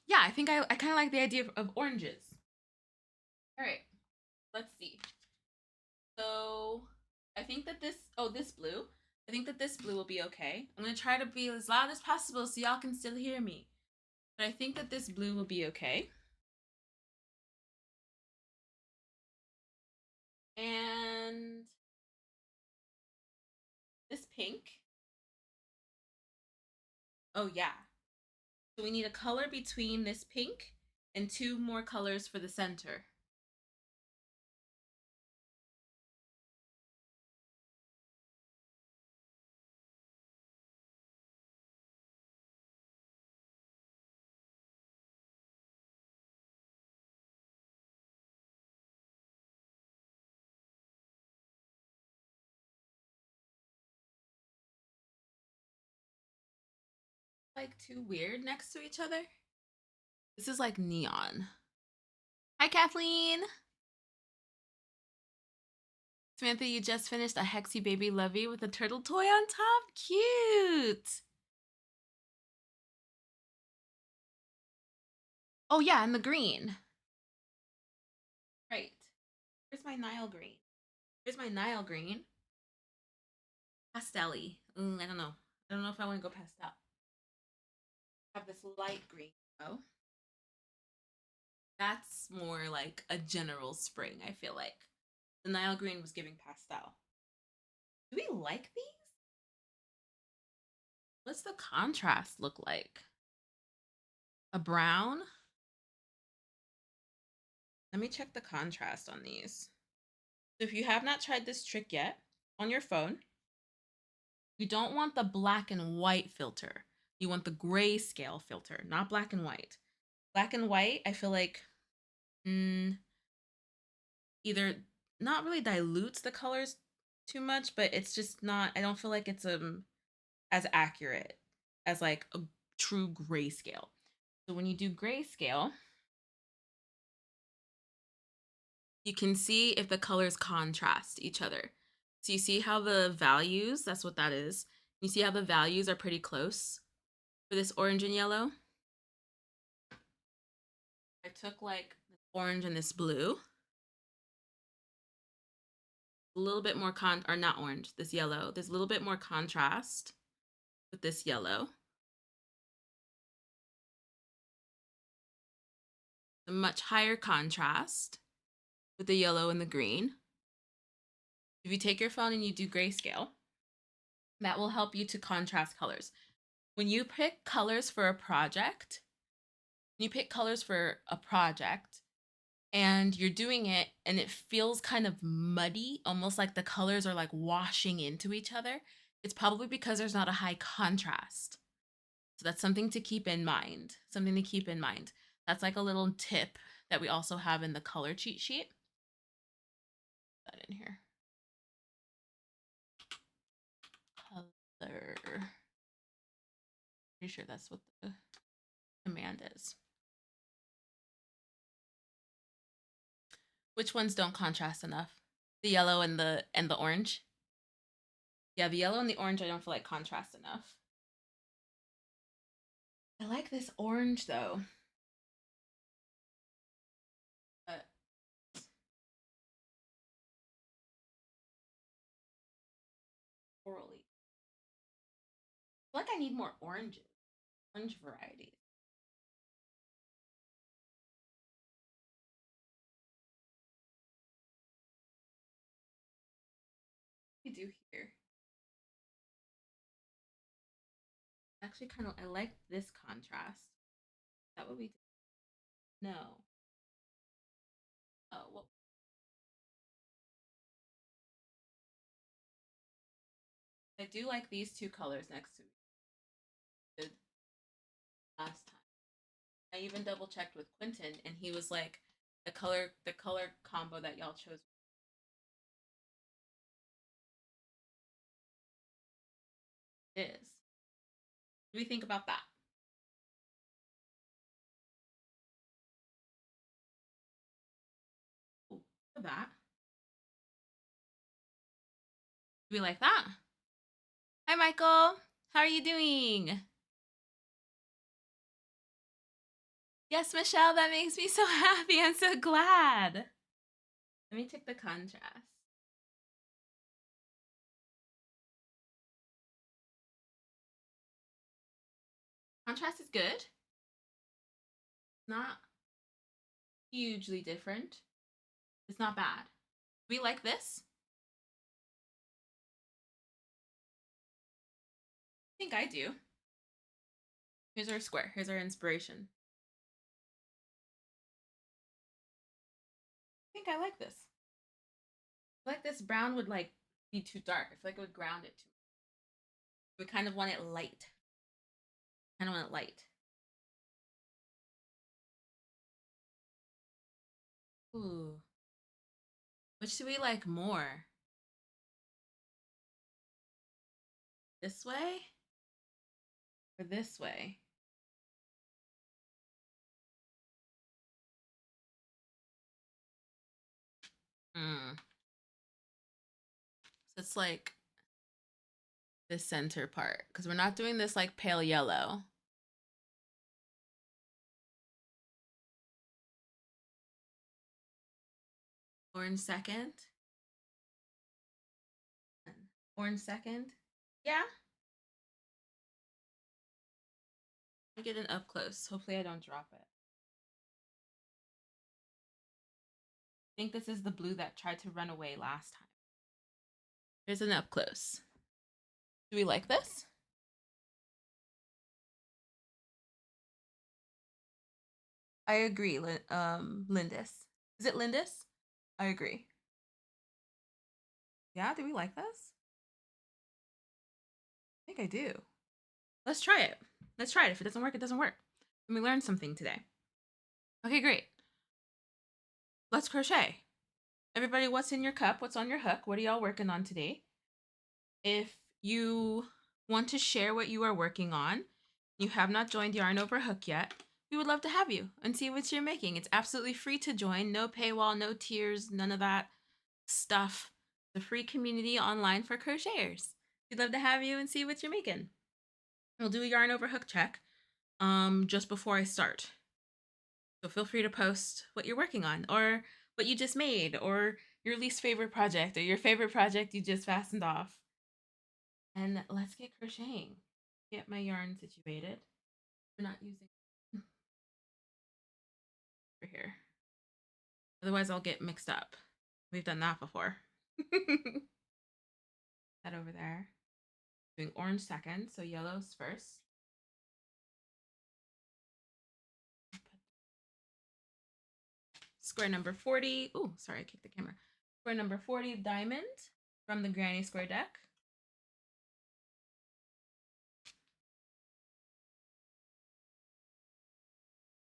Yeah, I think I kind of like the idea of oranges. All right, let's see. So I think that this blue. I think that this blue will be okay. I'm gonna try to be as loud as possible so y'all can still hear me. But I think that this blue will be okay. And this pink. Oh yeah. So we need a color between this pink and two more colors for the center. like too weird next to each other. This is like neon. Hi, Kathleen. Samantha, you just finished a Hexy Baby Lovey with a turtle toy on top. Cute. Oh yeah, and the green. Right. Here's my Nile green. Here's my Nile green. Pastel-y. I don't know. I don't know if I want to go pastel. I have this light green. Oh. That's more like a general spring, I feel like. The Nile green was giving pastel. Do we like these? What's the contrast look like? A brown? Let me check the contrast on these. So if you have not tried this trick yet, on your phone, you don't want the black and white filter. You want the grayscale filter, not black and white. Black and white, I feel like either not really dilutes the colors too much, but it's just not, I don't feel like it's as accurate as like a true grayscale. So when you do grayscale, you can see if the colors contrast each other. So you see how the values, that's what that is. You see how the values are pretty close for this orange and yellow. I took like this orange and this blue. A little bit more or not orange, this yellow. There's a little bit more contrast with this yellow. A much higher contrast with the yellow and the green. If you take your phone and you do grayscale, that will help you to contrast colors. When you pick colors for a project, and you're doing it and it feels kind of muddy, almost like the colors are like washing into each other, it's probably because there's not a high contrast. So that's something to keep in mind. That's like a little tip that we also have in the color cheat sheet. Put that in here. Color. Pretty sure that's what the command is. Which ones don't contrast enough? The yellow and the orange? Yeah, the yellow and the orange I don't feel like contrast enough. I like this orange though. But orally. I feel like I need more oranges. Orange varieties. We do here. Actually, kind of, I like this contrast. Is that what we do? No. Oh, well. I do like these two colors next to it. Last time. I even double checked with Quentin, and he was like, the color combo that y'all chose is. What do we think about that? Ooh, for that. Do we like that? Hi, Michael. How are you doing? Yes, Michelle, that makes me so happy. I'm so glad. Let me take the contrast. Contrast is good. Not hugely different. It's not bad. We like this. I think I do. Here's our square. Here's our inspiration. I think I like this. I like this brown would like be too dark. I feel like it would ground it too. We kind of want it light. Kind of want it light. Ooh. Which do we like more? This way? or this way. So it's like the center part, because we're not doing this like pale yellow. Orange second. Orange second. Yeah. I get an up close. Hopefully I don't drop it. I think this is the blue that tried to run away last time. Here's an up close. Do we like this? I agree, Lindis. Is it Lindis? I agree. Yeah, do we like this? I think I do. Let's try it. Let's try it. If it doesn't work, it doesn't work. And we learned something today. Okay, great. Let's crochet. Everybody, what's in your cup? What's on your hook? What are y'all working on today? If you want to share what you are working on, you have not joined Yarn Over Hook yet, we would love to have you and see what you're making. It's absolutely free to join. No paywall, no tiers, none of that stuff. It's a free community online for crocheters. We'd love to have you and see what you're making. We'll do a Yarn Over Hook check just before I start. So feel free to post what you're working on, or what you just made, or your least favorite project, or your favorite project you just fastened off. And let's get crocheting. Get my yarn situated. We're not using over here. Otherwise I'll get mixed up. We've done that before. That over there. Doing orange second, so yellow's first. Square number 40. Oh, sorry, I kicked the camera. Square number 40, diamond from the Granny Square deck.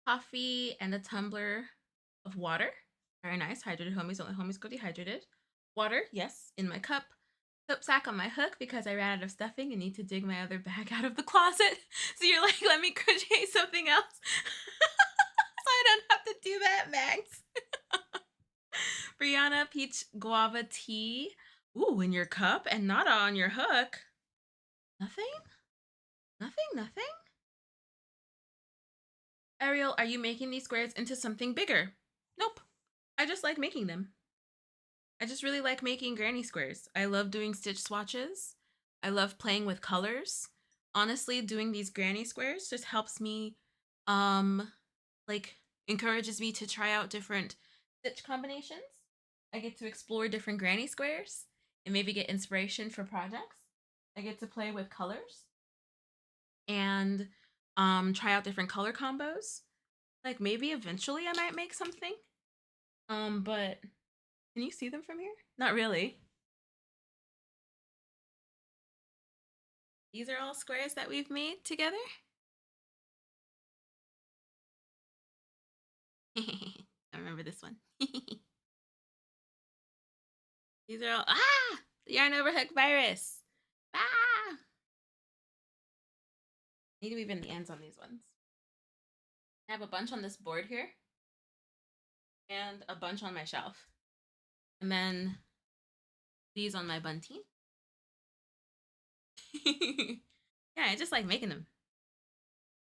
Coffee and a tumbler of water. Very nice. Hydrated homies. Don't let homies go dehydrated. Water, yes, in my cup. Soap sack on my hook because I ran out of stuffing and need to dig my other bag out of the closet. So you're like, let me crochet something else. So I don't have to do that, Max. Brianna, peach guava tea. Ooh, in your cup and not on your hook. Nothing? Nothing, nothing? Ariel, are you making these squares into something bigger? Nope. I just like making them. I just really like making granny squares. I love doing stitch swatches. I love playing with colors. Honestly, doing these granny squares just helps me, like encourages me to try out different stitch combinations. I get to explore different granny squares and maybe get inspiration for projects. I get to play with colors and try out different color combos. Like maybe eventually I might make something. But can you see them from here? Not really. These are all squares that we've made together. I remember this one. These are all, the yarn overhook virus. Ah! Need to even the ends on these ones. I have a bunch on this board here and a bunch on my shelf. And then these on my bunting. Yeah, I just like making them.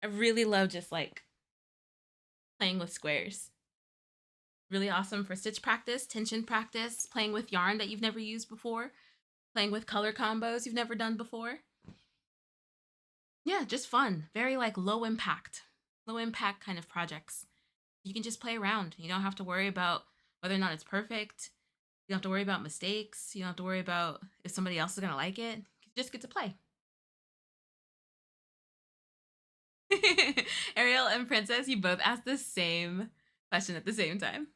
I really love just like playing with squares. Really awesome for stitch practice, tension practice, playing with yarn that you've never used before, playing with color combos you've never done before. Yeah, just fun. Very like low impact kind of projects. You can just play around. You don't have to worry about whether or not it's perfect. You don't have to worry about mistakes. You don't have to worry about if somebody else is going to like it. You just get to play. Ariel and Princess, you both asked the same question at the same time.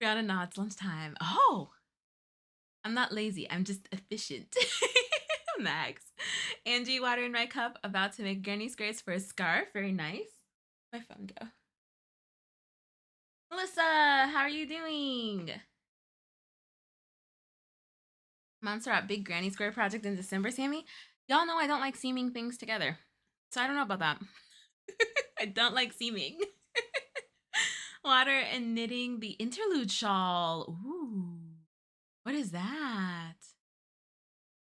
Brianna nods, lunchtime. Oh, I'm not lazy. I'm just efficient. Max. Angie, water in my cup, about to make granny squares for a scarf. Very nice. My phone go. Melissa, how are you doing? Montserrat, big granny square project in December, Sammy. Y'all know I don't like seaming things together. So I don't know about that. I don't like seaming. Water and knitting the interlude shawl. Ooh, what is that?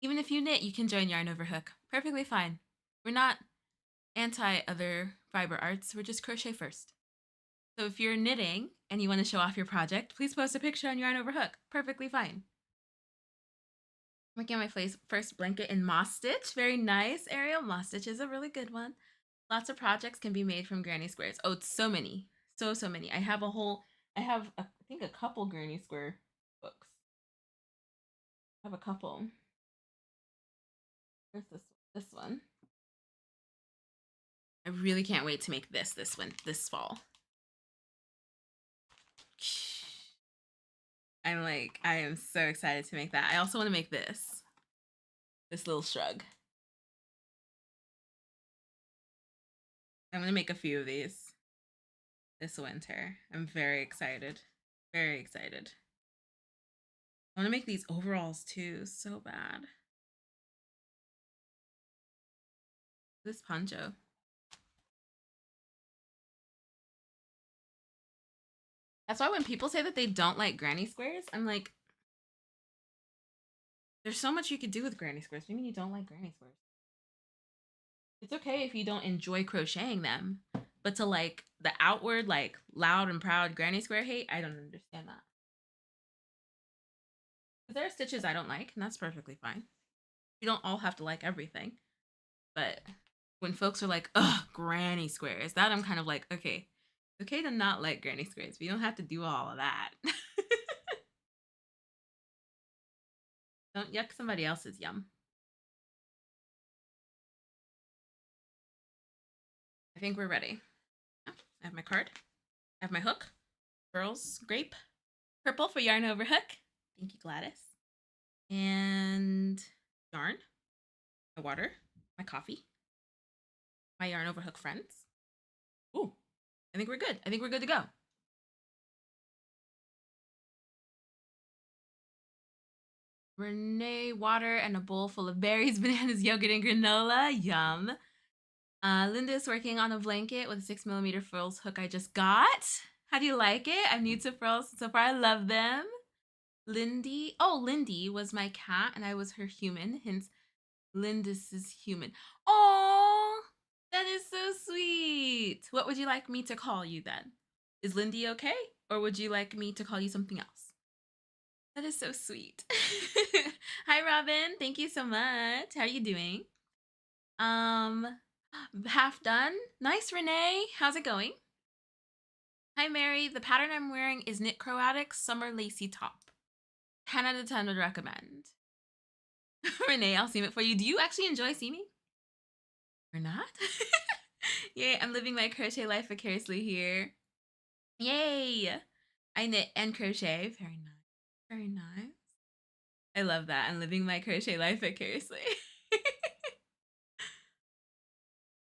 Even if you knit, you can join yarn over hook. Perfectly fine. We're not anti other fiber arts. We're just crochet first. So if you're knitting and you want to show off your project, please post a picture on yarn over hook. Perfectly fine. Making my first blanket in moss stitch. Very nice, Ariel. Moss stitch is a really good one. Lots of projects can be made from granny squares. Oh, it's so many. So many. I have I think a couple granny square books. I have a couple. Where's this one? I really can't wait to make this one this fall. I am so excited to make that. I also want to make this little shrug. I'm going to make a few of these this winter. I'm very excited. Very excited. I want to make these overalls too, so bad. This poncho. That's why when people say that they don't like granny squares, I'm like, there's so much you could do with granny squares. What do you mean you don't like granny squares? It's okay if you don't enjoy crocheting them, but to like the outward, like loud and proud granny square hate, I don't understand that. There are stitches I don't like, and that's perfectly fine. You don't all have to like everything. But when folks are like, ugh, granny squares, that I'm kind of like, okay to not like granny squares. We don't have to do all of that. Don't yuck somebody else's yum. I think we're ready. Oh, I have my card. I have my hook. Girls, grape. Purple for yarn over hook. Thank you, Gladys. And yarn. My water. My coffee. My yarn over hook friends. Ooh, I think we're good. I think we're good to go. Renee, water, and a bowl full of berries, bananas, yogurt, and granola. Yum. Linda's working on a blanket with a 6mm frills hook I just got. How do you like it? I'm new to frills. So far, I love them. Lindy. Oh, Lindy was my cat, and I was her human. Hence, Lindis is human. Oh, that is so sweet. What would you like me to call you then? Is Lindy okay? Or would you like me to call you something else? That is so sweet. Hi, Robin. Thank you so much. How are you doing? Half done. Nice, Renee. How's it going? Hi, Mary. The pattern I'm wearing is Knit Crow Addict's Summer Lacy Top. 10 out of 10 would recommend. Renee, I'll seam it for you. Do you actually enjoy seaming? Or not? Yay, I'm living my crochet life vicariously here. Yay! I knit and crochet. Very nice. Very nice. I love that. I'm living my crochet life vicariously.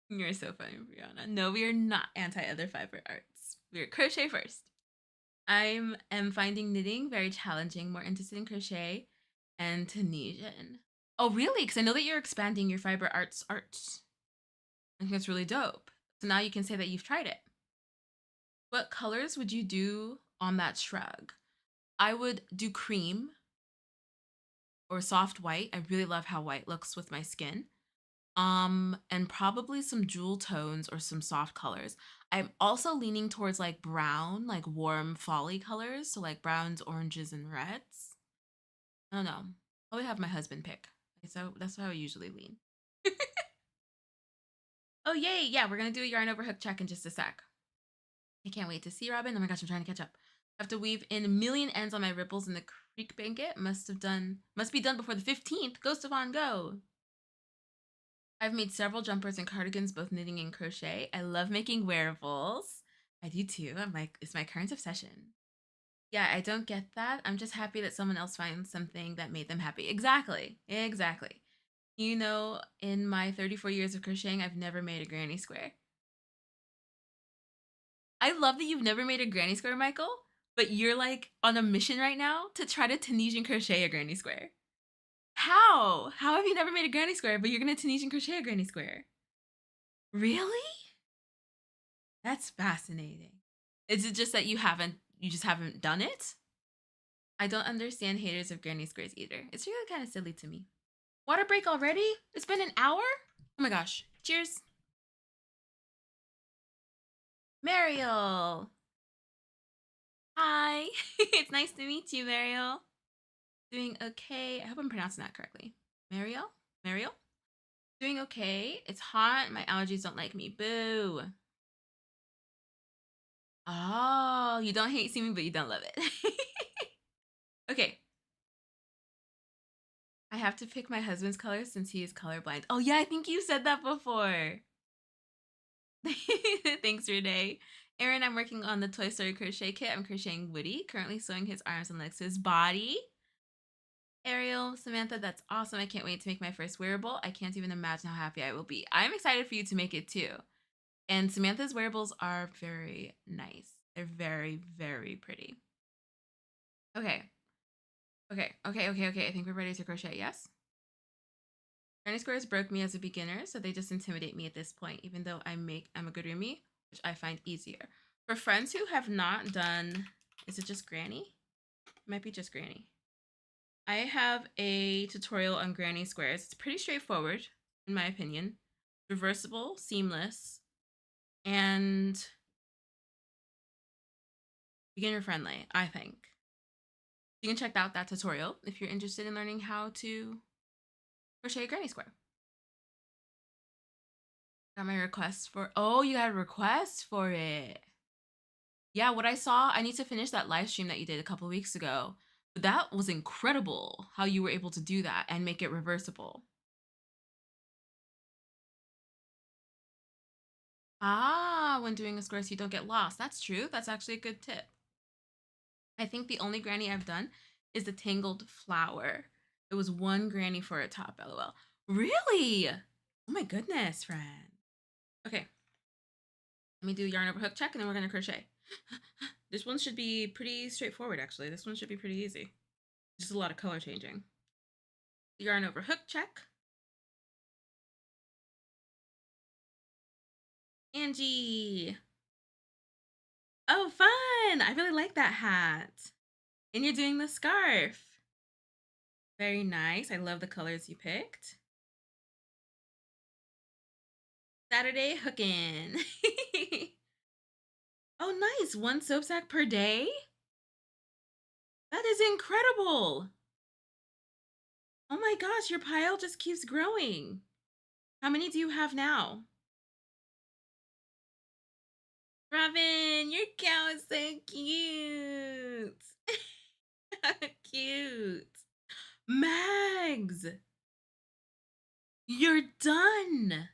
You're so funny, Brianna. No, we are not anti other fiber arts. We're crochet first. I am finding knitting very challenging, more interested in crochet and Tunisian. Oh, really? Because I know that you're expanding your fiber arts. I think that's really dope. So now you can say that you've tried it. What colors would you do on that shrug? I would do cream or soft white. I really love how white looks with my skin. And probably some jewel tones or some soft colors. I'm also leaning towards like brown, like warm folly colors. So like browns, oranges, and reds. I don't know. I'll have my husband pick. So that's how I usually lean. Oh, yay. Yeah, we're going to do a yarn over hook check in just a sec. I can't wait to see Robin. Oh my gosh, I'm trying to catch up. I have to weave in a million ends on my ripples in the creek blanket. Must be done before the 15th. Ghost of On Go. I've made several jumpers and cardigans, both knitting and crochet. I love making wearables. I do too. It's my current obsession. Yeah, I don't get that. I'm just happy that someone else finds something that made them happy. Exactly. Exactly. You know, in my 34 years of crocheting, I've never made a granny square. I love that you've never made a granny square, Michael, but you're like on a mission right now to try to Tunisian crochet a granny square. How? How have you never made a granny square, but you're gonna Tunisian crochet a granny square? Really? That's fascinating. Is it just that you just haven't done it? I don't understand haters of granny squares either. It's really kind of silly to me. Water break already? It's been an hour? Oh my gosh. Cheers. Mariel. Hi. It's nice to meet you, Mariel. Doing okay. I hope I'm pronouncing that correctly. Mariel? Mariel? Doing okay. It's hot. My allergies don't like me. Boo. Oh, you don't hate seeing me, but you don't love it. Okay. I have to pick my husband's color since he is colorblind. Oh, yeah, I think you said that before. Thanks, Renee. Aaron, I'm working on the Toy Story crochet kit. I'm crocheting Woody, currently sewing his arms and legs to his body. Ariel, Samantha, that's awesome. I can't wait to make my first wearable. I can't even imagine how happy I will be. I'm excited for you to make it too. And Samantha's wearables are very nice. They're very, very pretty. Okay. Okay. I think we're ready to crochet, yes? Granny squares broke me as a beginner, so they just intimidate me at this point, even though I'm a good roomie, which I find easier. For friends who have not done, is it just Granny? It might be just Granny. I have a tutorial on granny squares. It's pretty straightforward, in my opinion. Reversible, seamless, and beginner friendly, I think. You can check out that tutorial if you're interested in learning how to crochet a granny square. Got my request for, oh, you got a request for it. Yeah, what I saw, I need to finish that live stream that you did a couple weeks ago. But that was incredible how you were able to do that and make it reversible. Ah, when doing a square so you don't get lost. That's true. That's actually a good tip. I think the only granny I've done is the tangled flower. It was one granny for a top, lol. Really? Oh my goodness, friend. Okay. Let me do yarn over hook check and then we're gonna crochet. This one should be pretty straightforward, actually. This one should be pretty easy. Just a lot of color changing. Yarn over hook check. Angie. Oh, fun. I really like that hat. And you're doing the scarf. Very nice. I love the colors you picked. Saturday hooking. Oh, nice. One soap sack per day? That is incredible. Oh my gosh, your pile just keeps growing. How many do you have now? Robin, your cow is so cute. Cute. Mags, you're done.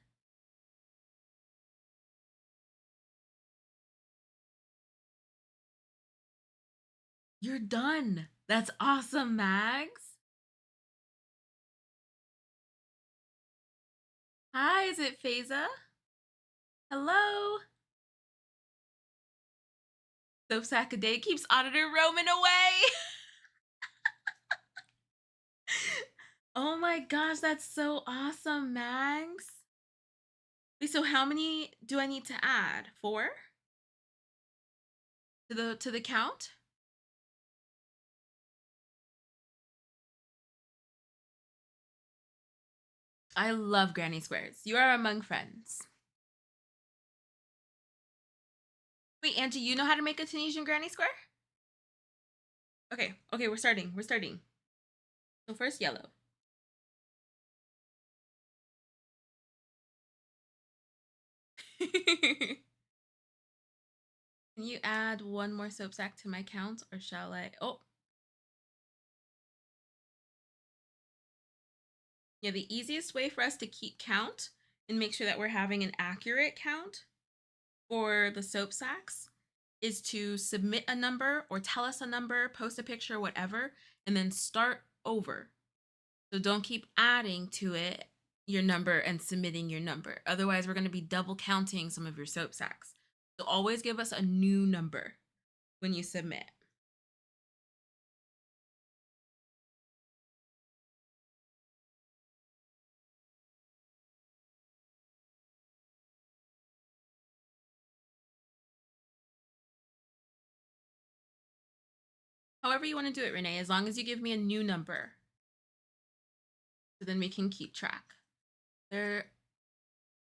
You're done. That's awesome, Mags. Hi, is it Faiza? Hello. Soap sack a day keeps Auditor Roman away. Oh my gosh, that's so awesome, Mags. Wait, so how many do I need to add? 4? To the count? I love granny squares. You are among friends. Wait, Angie, you know how to make a Tunisian granny square? Okay, we're starting. So first yellow. Can you add one more soap sack to my count or shall I? Oh. Yeah, the easiest way for us to keep count and make sure that we're having an accurate count for the soap sacks is to submit a number or tell us a number, post a picture, whatever, and then start over. So don't keep adding to it your number and submitting your number. Otherwise, we're going to be double counting some of your soap sacks. So always give us a new number when you submit. However you want to do it, Renee, as long as you give me a new number. So then we can keep track. There are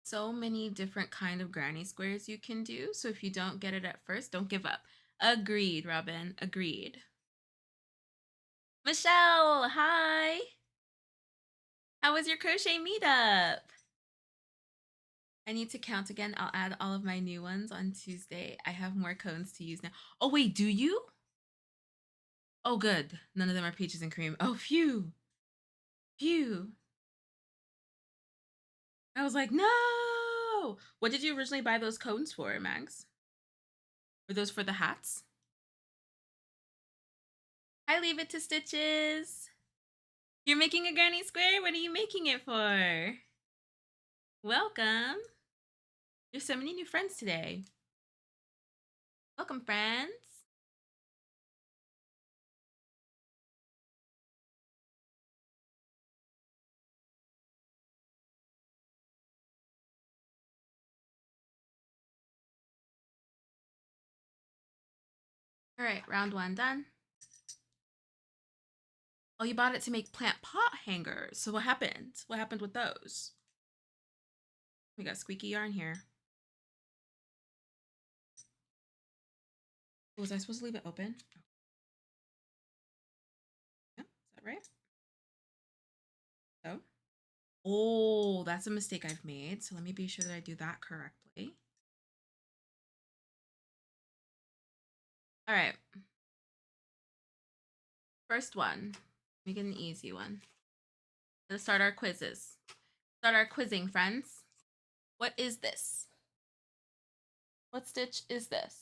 so many different kind of granny squares you can do. So if you don't get it at first, don't give up. Agreed, Robin. Agreed. Michelle, hi. How was your crochet meetup? I need to count again. I'll add all of my new ones on Tuesday. I have more cones to use now. Oh, wait, do you? Oh, good. None of them are peaches and cream. Oh, phew. Phew. I was like, no. What did you originally buy those cones for, Mags? Were those for the hats? I leave it to Stitches. You're making a granny square? What are you making it for? Welcome. There's so many new friends today. Welcome, friends. All right, round one done. Oh, you bought it to make plant pot hangers. So what happened? What happened with those? We got squeaky yarn here. Was I supposed to leave it open? Yeah, is that right? So, oh, that's a mistake I've made. So let me be sure that I do that correctly. All right. First one. Make it an easy one. Let's start our quizzes. Start our quizzing, friends. What is this? What stitch is this?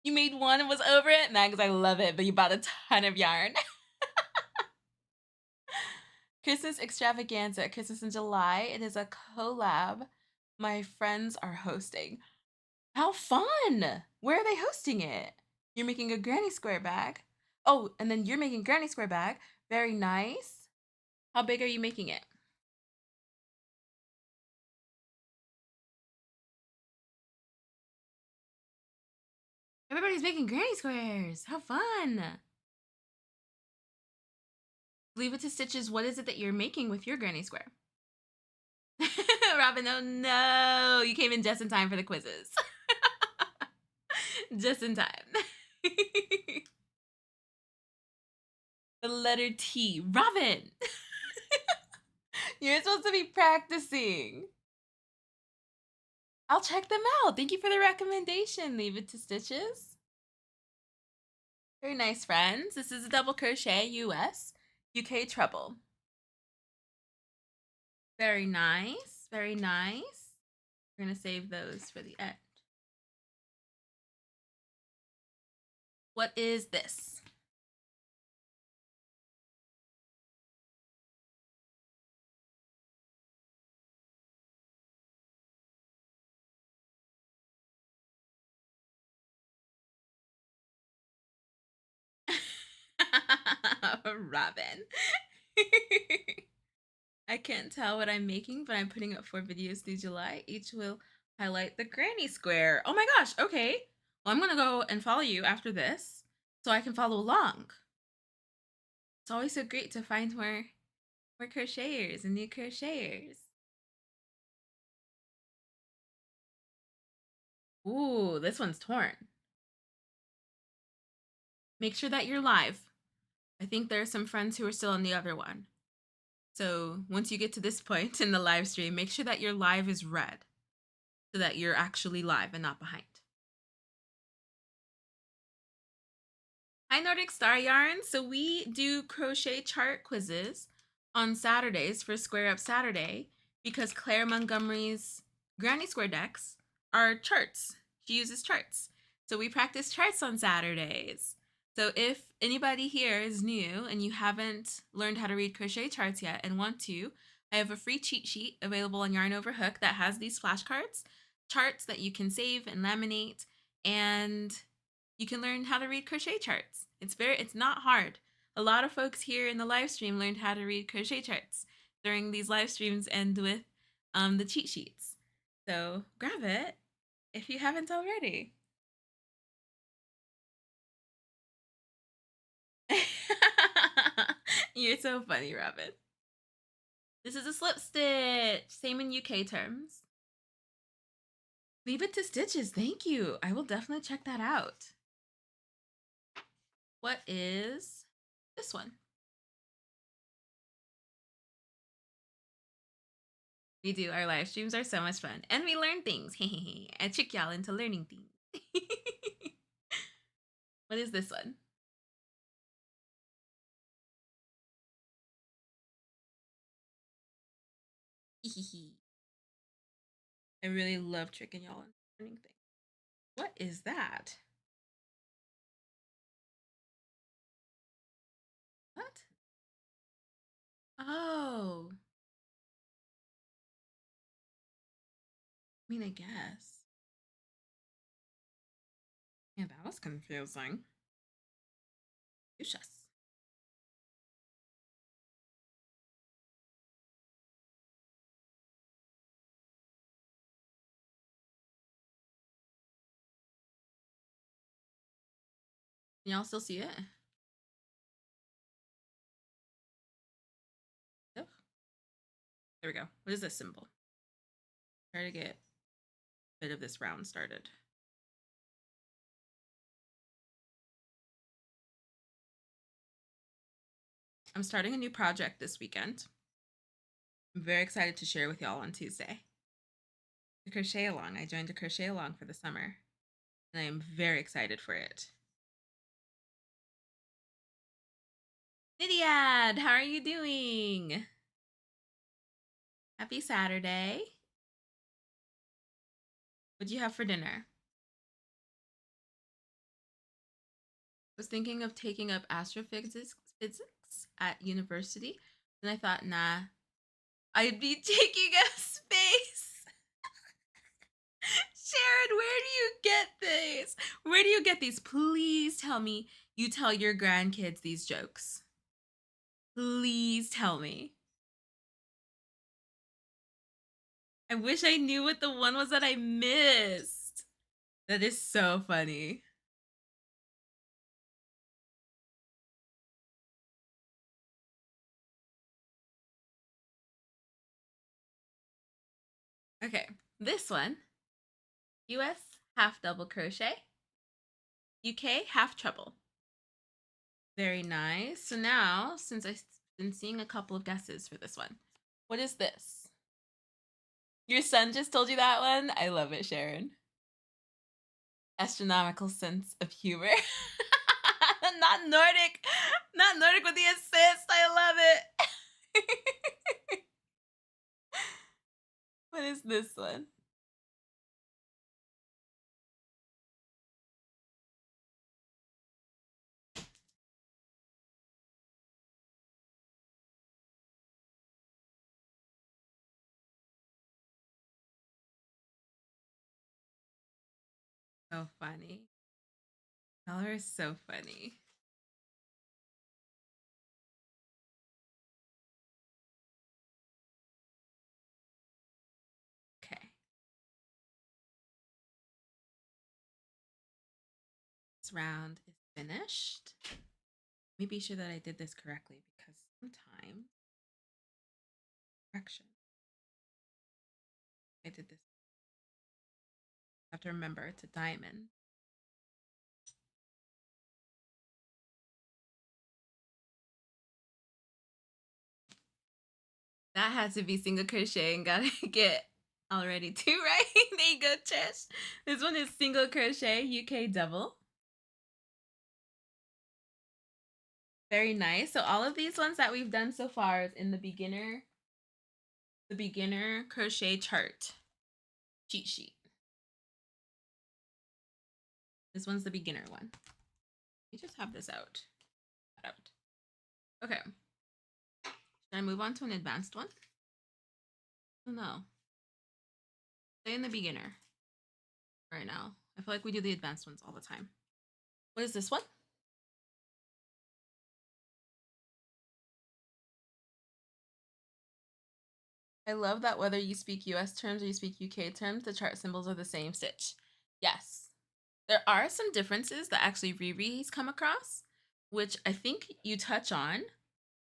You made one and was over it? Mags, I love it, but you bought a ton of yarn. Christmas extravaganza, Christmas in July. It is a collab my friends are hosting. How fun! Where are they hosting it? You're making a granny square bag. Oh, and then you're making granny square bag. Very nice. How big are you making it? Everybody's making granny squares. How fun! Leave it to Stitches. What is it that you're making with your granny square? Robin, oh no. You came in just in time for the quizzes. Just in time. The letter T. Robin! You're supposed to be practicing. I'll check them out. Thank you for the recommendation. Leave it to Stitches. Very nice, friends. This is a double crochet US, UK treble. Very nice. Very nice. We're going to save those for the end. What is this? Robin. I can't tell what I'm making, but I'm putting up 4 videos through July. Each will highlight the granny square. Oh my gosh, okay. Well, I'm going to go and follow you after this so I can follow along. It's always so great to find more crocheters and new crocheters. Ooh, this one's torn. Make sure that you're live. I think there are some friends who are still on the other one. So once you get to this point in the live stream, make sure that your live is red so that you're actually live and not behind. Hi, Nordic Star Yarn. So we do crochet chart quizzes on Saturdays for Square Up Saturday because Claire Montgomerie's Granny Square decks are charts. She uses charts. So we practice charts on Saturdays. So if anybody here is new and you haven't learned how to read crochet charts yet and want to, I have a free cheat sheet available on Yarn Over Hook that has these flashcards, charts that you can save and laminate, and you can learn how to read crochet charts. It's not hard. A lot of folks here in the live stream learned how to read crochet charts during these live streams and with the cheat sheets. So grab it if you haven't already. You're so funny, Robin. This is a slip stitch. Same in UK terms. Leave it to stitches. Thank you. I will definitely check that out. What is this one? We do. Our live streams are so much fun. And we learn things. I trick y'all into learning things. What is this one? I really love tricking y'all into learning things. What is that? What? Oh. I mean, I guess. Yeah, that was confusing. Just. Can y'all still see it? Yep. There we go. What is this symbol? Try to get a bit of this round started. I'm starting a new project this weekend. I'm very excited to share with y'all on Tuesday. The crochet along. I joined a crochet along for the summer, and I am very excited for it. Nidiad, how are you doing? Happy Saturday. What'd you have for dinner? I was thinking of taking up astrophysics at university, and I thought, nah, I'd be taking up space. Sharon, where do you get this? Where do you get these? Please tell me you tell your grandkids these jokes. Please tell me. I wish I knew what the one was that I missed. That is so funny. Okay, this one. US half double crochet. UK half treble. Very nice. So now, since I've been seeing a couple of guesses for this one, what is this? Your son just told you that one? I love it, Sharon. Astronomical sense of humor. Not Nordic. Not Nordic with the assist. I love it. What is this one? So funny. Color is so funny. Okay. This round is finished. Let me be sure that I did this correctly because sometimes correction. I did this. I have to remember it's a diamond. That had to be single crochet and gotta get already two right. There you go, Trish. This one is single crochet UK double. Very nice. So all of these ones that we've done so far is in the beginner crochet chart cheat sheet. This one's the beginner one. Let me just have this out. Okay. Should I move on to an advanced one? Oh no. Stay in the beginner right now. I feel like we do the advanced ones all the time. What is this one? I love that whether you speak US terms or you speak UK terms, the chart symbols are the same stitch. Yes. There are some differences that actually Riri's come across, which I think you touch on.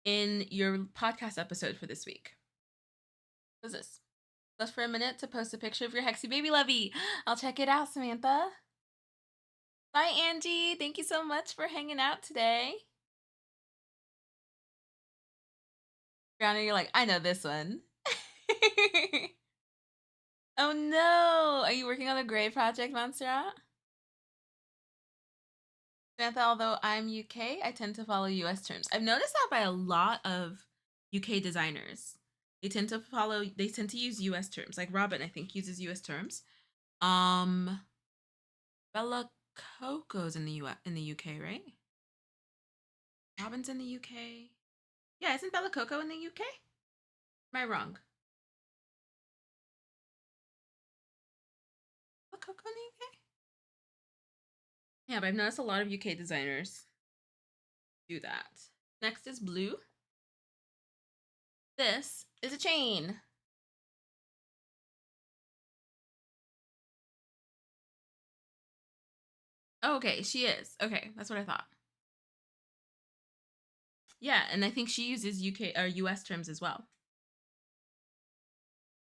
in your podcast episode for this week. What's this? Just for a minute to post a picture of your Hexy baby lovey. I'll check it out, Samantha. Bye, Angie. Thank you so much for hanging out today. Brianna, you're like, I know this one. Oh no! Are you working on a gray project, Montserrat? Samantha, although I'm UK, I tend to follow US terms. I've noticed that by a lot of UK designers. They tend to use US terms. Like Robin, I think, uses US terms. Bella Coco's in the UK, right? Robin's in the UK. Yeah, isn't Bella Coco in the UK? Am I wrong? Bella Coco in the UK? Yeah, but I've noticed a lot of UK designers do that. Next is blue. This is a chain. Oh, okay, she is. Okay, that's what I thought. Yeah, and I think she uses UK or US terms as well.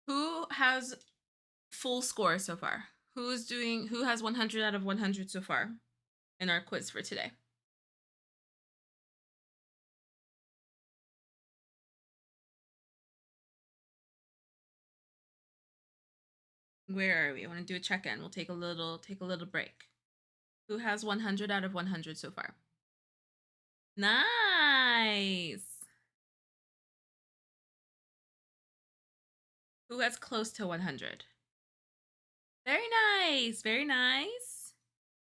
Who has full score so far? Who has 100 out of 100 so far in our quiz for today? Where are we? I want to do a check-in. We'll take a little break. Who has 100 out of 100 so far? Nice. Who has close to 100? Very nice. Very nice.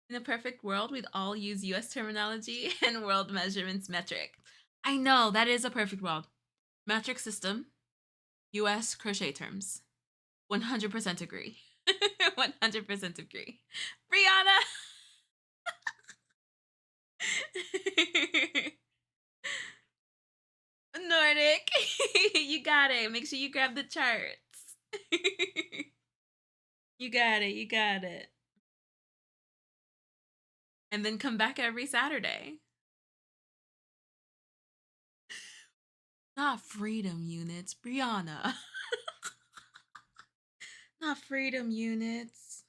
In a perfect world, we'd all use US terminology and world measurements metric. I know, that is a perfect world. Metric system, US crochet terms. 100% agree. 100% agree. Brianna! Nordic, you got it. Make sure you grab the charts. You got it. You got it. And then come back every Saturday. Not freedom units, Brianna. Not freedom units.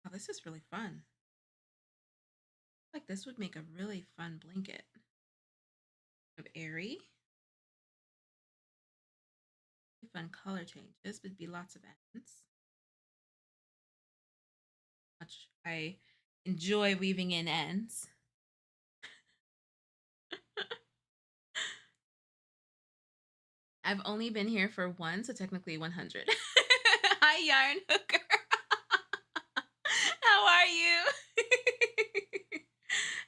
Oh, this is really fun. Like this would make a really fun blanket. Of airy. Fun color changes would be lots of ends. Much I enjoy weaving in ends. I've only been here for one, so technically 100. Hi, Yarn Hooker. How are you?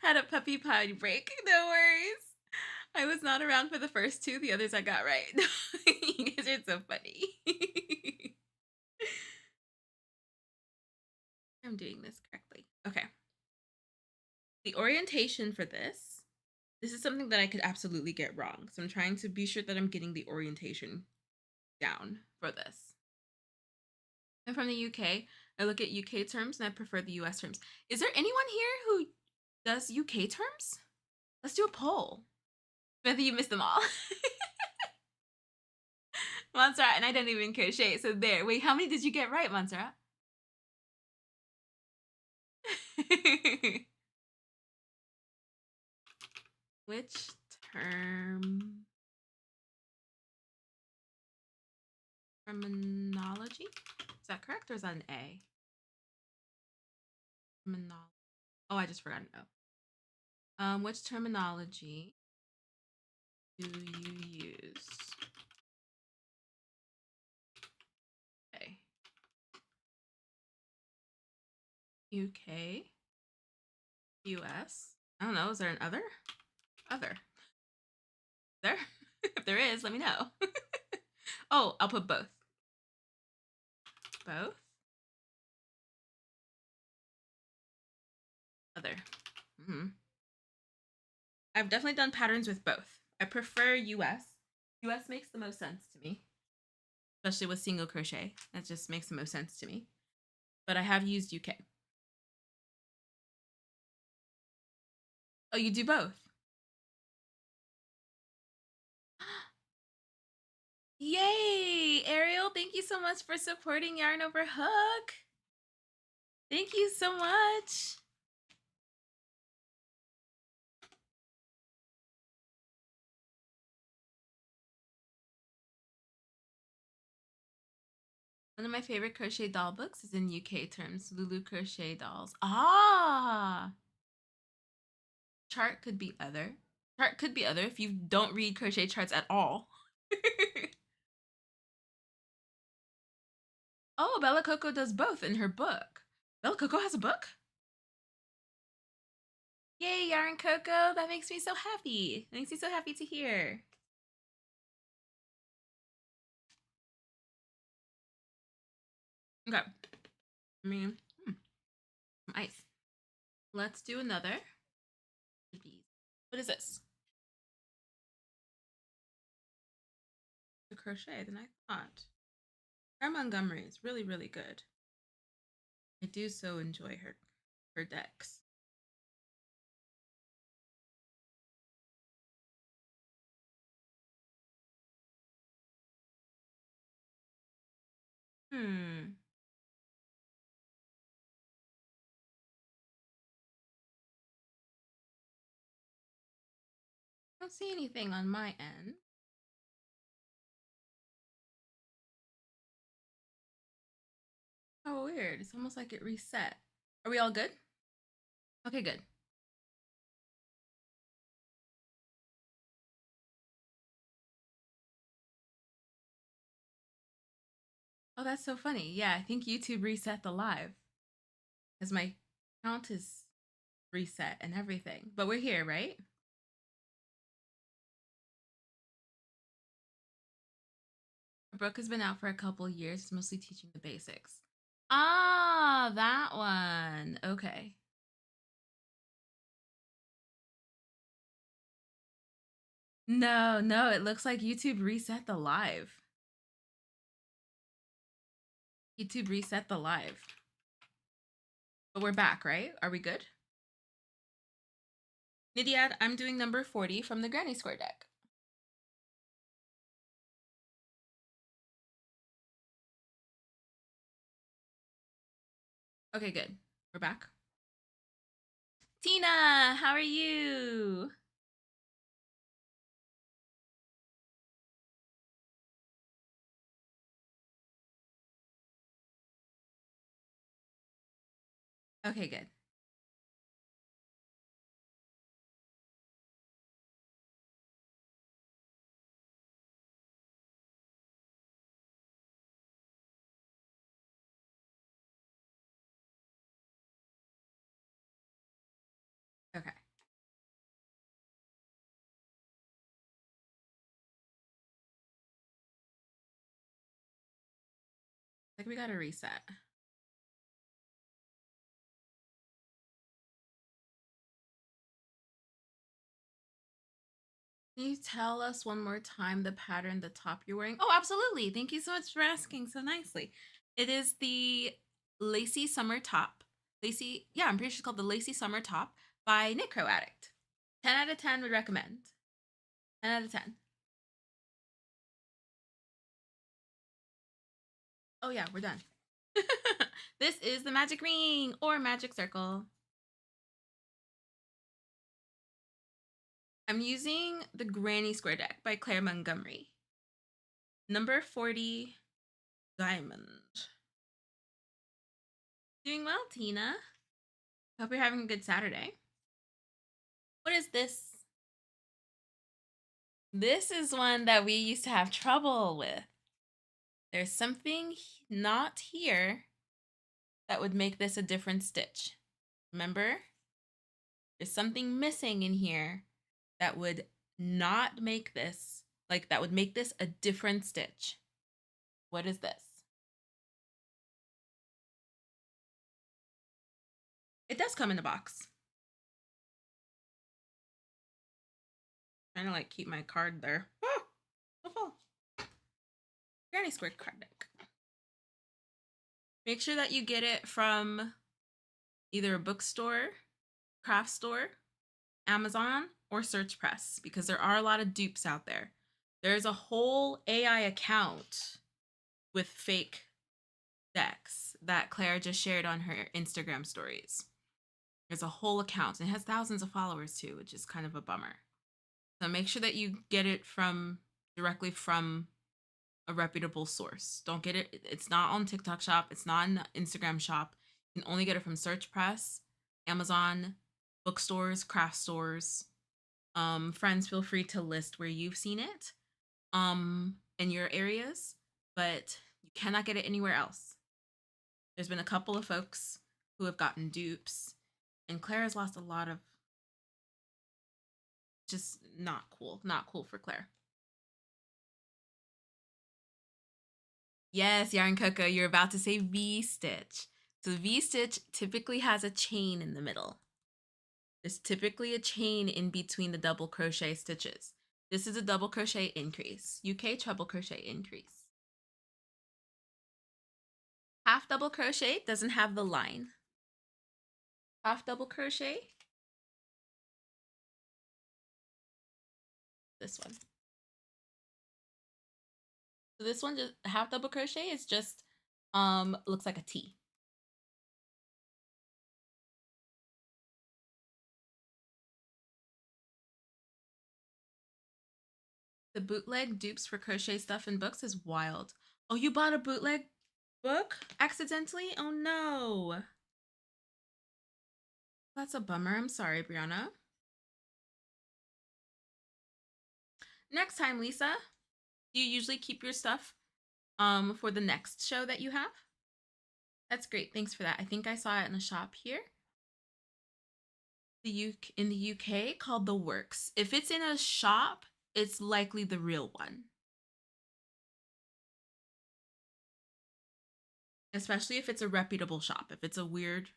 Had a puppy potty break. No worries. I was not around for the first two. The others I got right. You guys are so funny. I'm doing this correctly. Okay. The orientation for this is something that I could absolutely get wrong. So I'm trying to be sure that I'm getting the orientation down for this. I'm from the UK. I look at UK terms and I prefer the US terms. Is there anyone here who does UK terms? Let's do a poll. Whether you missed them all. Montserrat, and I don't even crochet, so there. Wait, how many did you get right, Montserrat? Which term? Terminology? Is that correct or is that an A? Terminology. Oh, I just forgot an O. Which terminology do you use? Okay. UK, US. I don't know. Is there an other? Other. There? If there is, let me know. Oh, I'll put both. Both. Other. I've definitely done patterns with both. I prefer US. US makes the most sense to me. especially with single crochet. That just makes the most sense to me. But I have used UK. Oh, you do both? Yay! Ariel, thank you so much for supporting Yarn Over Hook. Thank you so much. One of my favorite crochet doll books is in UK terms, Lulu Crochet Dolls. Ah! Chart could be other. Chart could be other if you don't read crochet charts at all. Oh, Bella Coco does both in her book. Bella Coco has a book? Yay, Yarn Coco. That makes me so happy. It makes me so happy to hear. Okay. I mean, some ice. Let's do another. What is this? The crochet than I thought. Claire Montgomerie is really, really good. I do so enjoy her decks. I don't see anything on my end. Oh, weird. It's almost like it reset. Are we all good? Okay, good. Oh, that's so funny. Yeah, I think YouTube reset the live because my count is reset and everything. But we're here, right? Brooke has been out for a couple years. It's mostly teaching the basics. Ah, that one. Okay. No, no, it looks like YouTube reset the live. YouTube reset the live. But we're back, right? Are we good? Nidiad, I'm doing number 40 from the Granny Square deck. Okay, good. We're back. Tina, how are you? Okay, good. Okay. Like we gotta reset. Can you tell us one more time the pattern, the top you're wearing? Oh, absolutely. Thank you so much for asking so nicely. It is the Lacy Summer Top. Lacy, yeah, I'm pretty sure it's called the Lacy Summer Top by Knit Crow Addict. 10 out of 10 would recommend. 10 out of 10. Oh yeah, we're done. This is the magic ring or magic circle. I'm using the Granny Square deck by Claire Montgomerie. Number 40, Diamond. Doing well, Tina. Hope you're having a good Saturday. What is this? This is one that we used to have trouble with. There's something not here that would make this a different stitch. Remember? There's something missing in here that would not make this, like that would make this a different stitch. What is this? It does come in a box. Trying to like keep my card there. Oh, so full. nice square card deck. Make sure that you get it from either a bookstore, craft store, Amazon, or Search Press, because there are a lot of dupes out there. There's a whole AI account with fake decks that Claire just shared on her Instagram stories. There's a whole account, and it has thousands of followers too, which is kind of a bummer. So make sure that you get it directly from a reputable source. Don't get it. It's not on TikTok Shop. It's not on Instagram Shop. You can only get it from Search Press, Amazon, bookstores, craft stores. Friends, feel free to list where you've seen it in your areas, but you cannot get it anywhere else. There's been a couple of folks who have gotten dupes, and Claire has lost a lot of, just not cool. Not cool for Claire. Yes, Yarn Coco, you're about to say V-stitch. So V-stitch typically has a chain in the middle. There's typically a chain in between the double crochet stitches. This is a double crochet increase. UK treble crochet increase. Half double crochet doesn't have the line. Half double crochet. This one. So this one, just half double crochet, is just looks like a T. The bootleg dupes for crochet stuff in books is wild. Oh, you bought a bootleg book accidentally? Oh no. That's a bummer. I'm sorry, Brianna. Next time, Lisa, do you usually keep your stuff for the next show that you have? That's great. Thanks for that. I think I saw it in a shop here. In the UK called The Works. If it's in a shop, it's likely the real one. Especially if it's a reputable shop. If it's a weird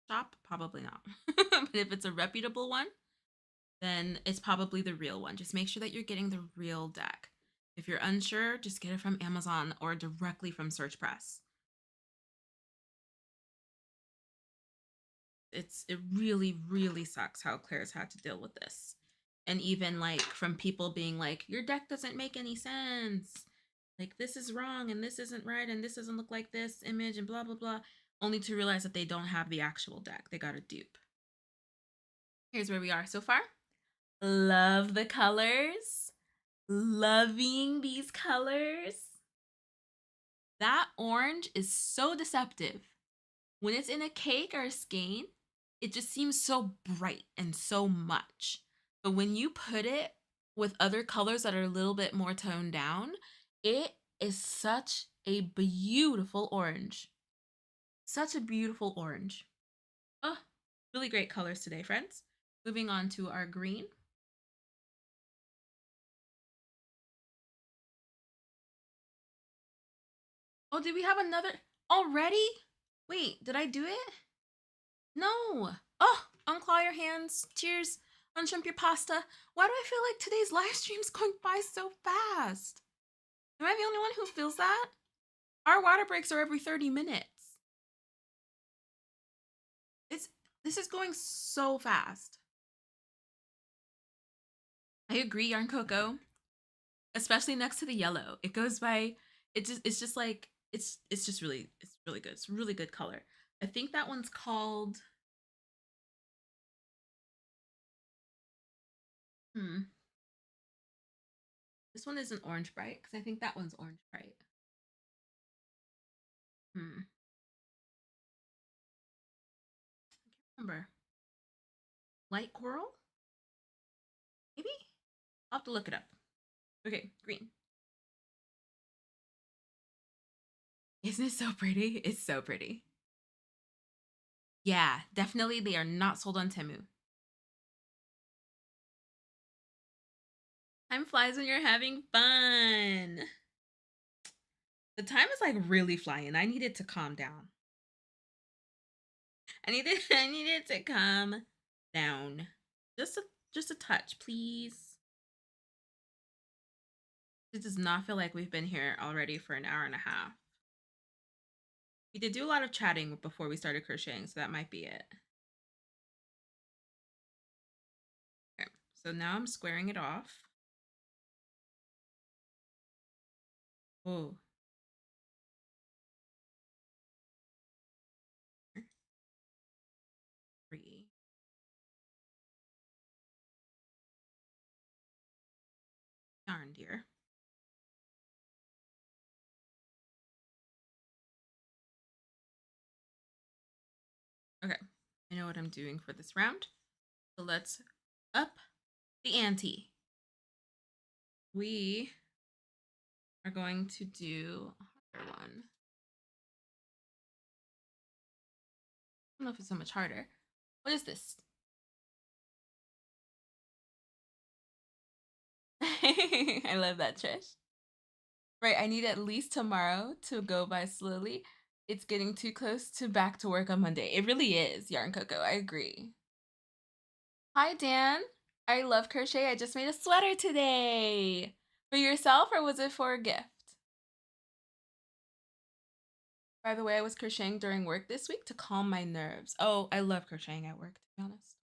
shop, probably not. But if it's a reputable one, then it's probably the real one. Just make sure that you're getting the real deck. If you're unsure, just get it from Amazon or directly from Search Press. It really, really sucks how Claire's had to deal with this. And even like from people being like, your deck doesn't make any sense. Like this is wrong and this isn't right and this doesn't look like this image and blah, blah, blah. Only to realize that they don't have the actual deck. They got a dupe. Here's where we are so far. Love the colors. Loving these colors. That orange is so deceptive. When it's in a cake or a skein, it just seems so bright and so much. But when you put it with other colors that are a little bit more toned down, it is such a beautiful orange. Such a beautiful orange. Oh, really great colors today, friends. Moving on to our green. Oh, did we have another already? Wait, did I do it? No. Oh, unclaw your hands. Cheers. Unshrimp your pasta. Why do I feel like today's live stream's going by so fast? Am I the only one who feels that? Our water breaks are every 30 minutes. This is going so fast. I agree, Yarn Coco. Especially next to the yellow. It goes by, it's just like, it's really good. It's really good color. I think that one's called, this one isn't Orange Bright, because I think that one's Orange Bright. I can't remember. Light coral? Maybe? I'll have to look it up. Okay, green. Isn't it so pretty? It's so pretty. Yeah, definitely they are not sold on Temu. Time flies when you're having fun. The time is like really flying. I needed to calm down. I needed to calm down. Just a touch, please. It does not feel like we've been here already for an hour and a half. We did do a lot of chatting before we started crocheting, so that might be it. Okay, so now I'm squaring it off. Oh. Three. Darn dear. Okay, I know what I'm doing for this round. So let's up the ante. We are going to do a harder one. I don't know if it's so much harder. What is this? I love that, Trish. Right, I need at least tomorrow to go by slowly. It's getting too close to back to work on Monday. It really is, Yarn Coco. I agree. Hi, Dan. I love crochet. I just made a sweater today. For yourself, or was it for a gift? By the way, I was crocheting during work this week to calm my nerves. Oh, I love crocheting at work, to be honest.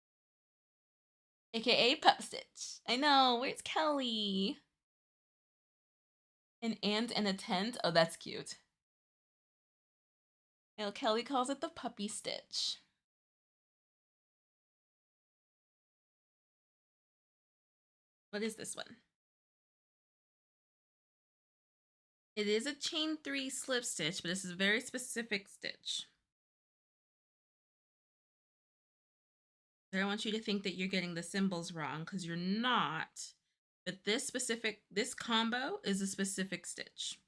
AKA pup stitch. I know. Where's Kelly? An and a tent. Oh, that's cute. You know, Kelly calls it the puppy stitch. What is this one? It is a chain 3 slip stitch, but this is a very specific stitch. I don't want you to think that you're getting the symbols wrong, because you're not. But this combo is a specific stitch.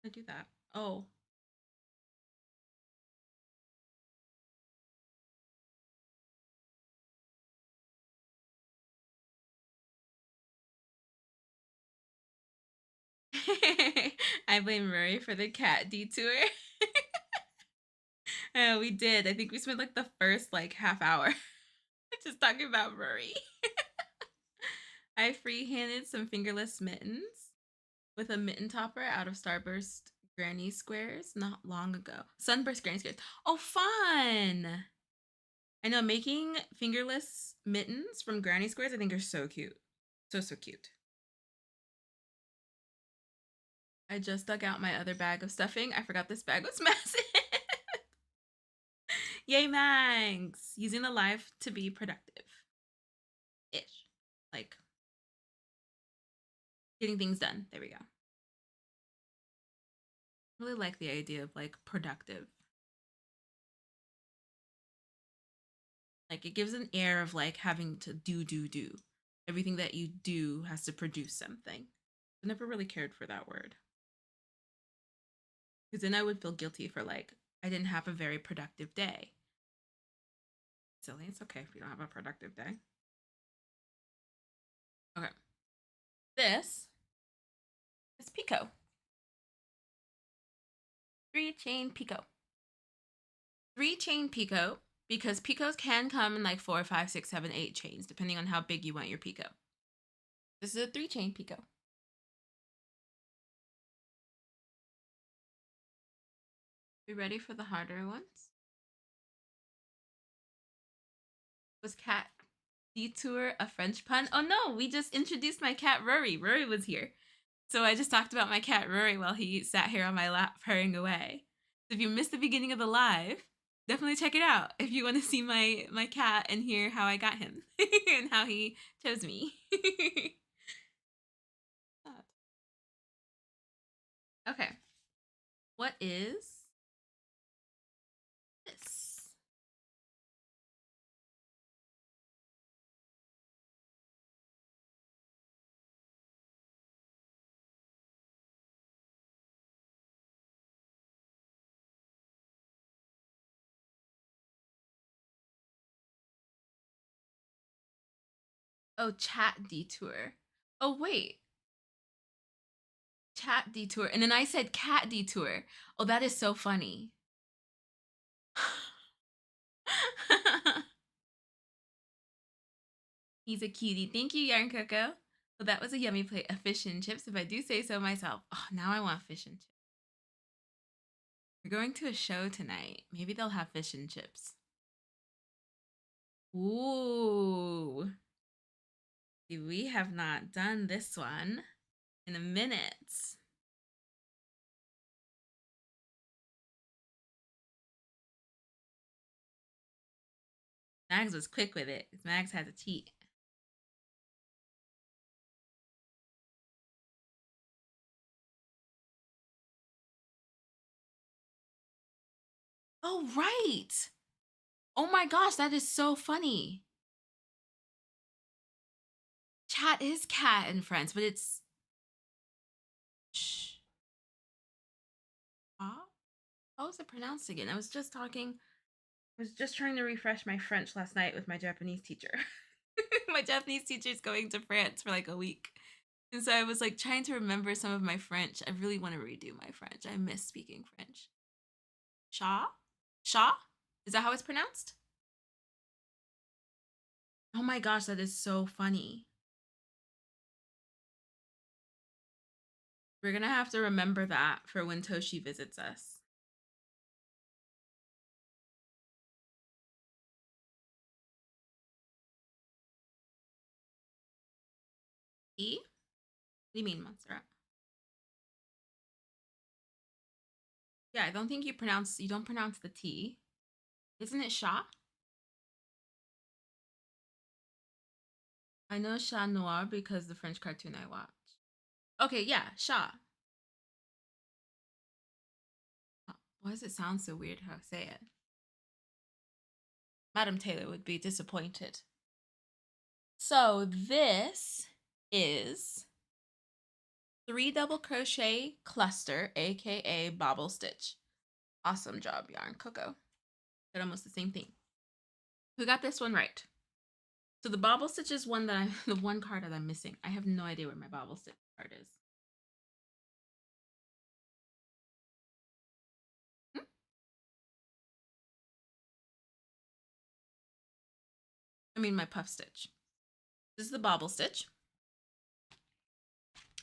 I do that. Oh. I blame Rory for the cat detour. We did. I think we spent like the first like half hour just talking about Rory. I free-handed some fingerless mittens with a mitten topper out of Starburst Granny Squares not long ago. Sunburst Granny Squares. Oh, fun! I know, making fingerless mittens from Granny Squares I think are so cute. So cute. I just dug out my other bag of stuffing. I forgot this bag was massive. Yay, Mags! Using the life to be productive. Ish. Like, getting things done. There we go. I really like the idea of like productive. Like, it gives an air of like having to do. Everything that you do has to produce something. I never really cared for that word. Because then I would feel guilty for like, I didn't have a very productive day. Silly, it's okay if you don't have a productive day. Okay. This is Picot. 3-chain Picot. 3-chain Picot, because Picots can come in like 4, 5, 6, 7, 8 chains, depending on how big you want your Picot. This is a 3-chain Picot. We ready for the harder ones? Was cat detour a French pun? Oh no, we just introduced my cat Rory. Rory was here. So I just talked about my cat Rory while he sat here on my lap purring away. If you missed the beginning of the live, definitely check it out if you want to see my cat and hear how I got him and how he chose me. Okay. What is this? Oh, chat detour. Oh, wait. Chat detour. And then I said cat detour. Oh, that is so funny. He's a cutie. Thank you, Yarn Coco. Well, that was a yummy plate of fish and chips, if I do say so myself. Oh, now I want fish and chips. We're going to a show tonight. Maybe they'll have fish and chips. Ooh. We have not done this one in a minute. Mags was quick with it. Mags had to cheat. Oh, right. Oh my gosh, that is so funny. Chat is cat and friends, but it's shh. How is it pronounced again? I was just trying to refresh my French last night with my Japanese teacher. My Japanese teacher is going to France for like a week. And so I was like trying to remember some of my French. I really want to redo my French. I miss speaking French. Shaw? Shaw? Is that how it's pronounced? Oh my gosh, that is so funny. We're gonna have to remember that for when Toshi visits us. E? What do you mean, Montserrat? Yeah, I don't think you don't pronounce the T. Isn't it Shaw? I know Chat Noir because the French cartoon I watch. Okay, yeah, Shaw. Why does it sound so weird how I say it? Madam Taylor would be disappointed. So this is 3 double crochet cluster, aka bobble stitch. Awesome job, Yarn Coco. Did almost the same thing. Who got this one right? So the bobble stitch is the one card that I'm missing. I have no idea where my bobble stitch card is. I mean my puff stitch. This is the bobble stitch.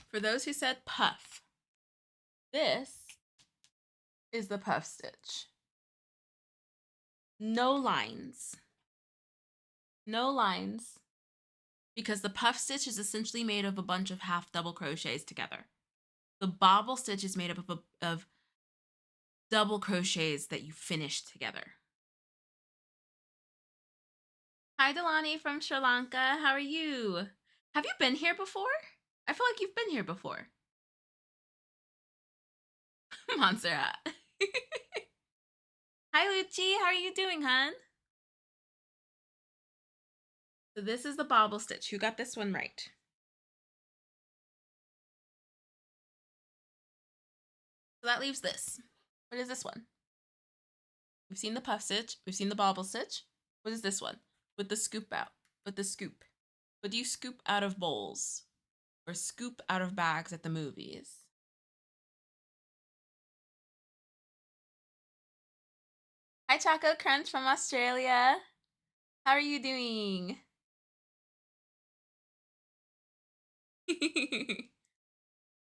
For those who said puff, this is the puff stitch. No lines. No lines. Because the puff stitch is essentially made of a bunch of half double crochets together. The bobble stitch is made up of double crochets that you finish together. Hi, Delani from Sri Lanka. How are you? Have you been here before? I feel like you've been here before. Montserrat. Hi, Lucci. How are you doing, hun? So this is the bobble stitch. Who got this one right? So that leaves this. What is this one? We've seen the puff stitch. We've seen the bobble stitch. What is this one? With the scoop out. With the scoop. What do you scoop out of bowls? Or scoop out of bags at the movies? Hi, Choco Crunch from Australia. How are you doing?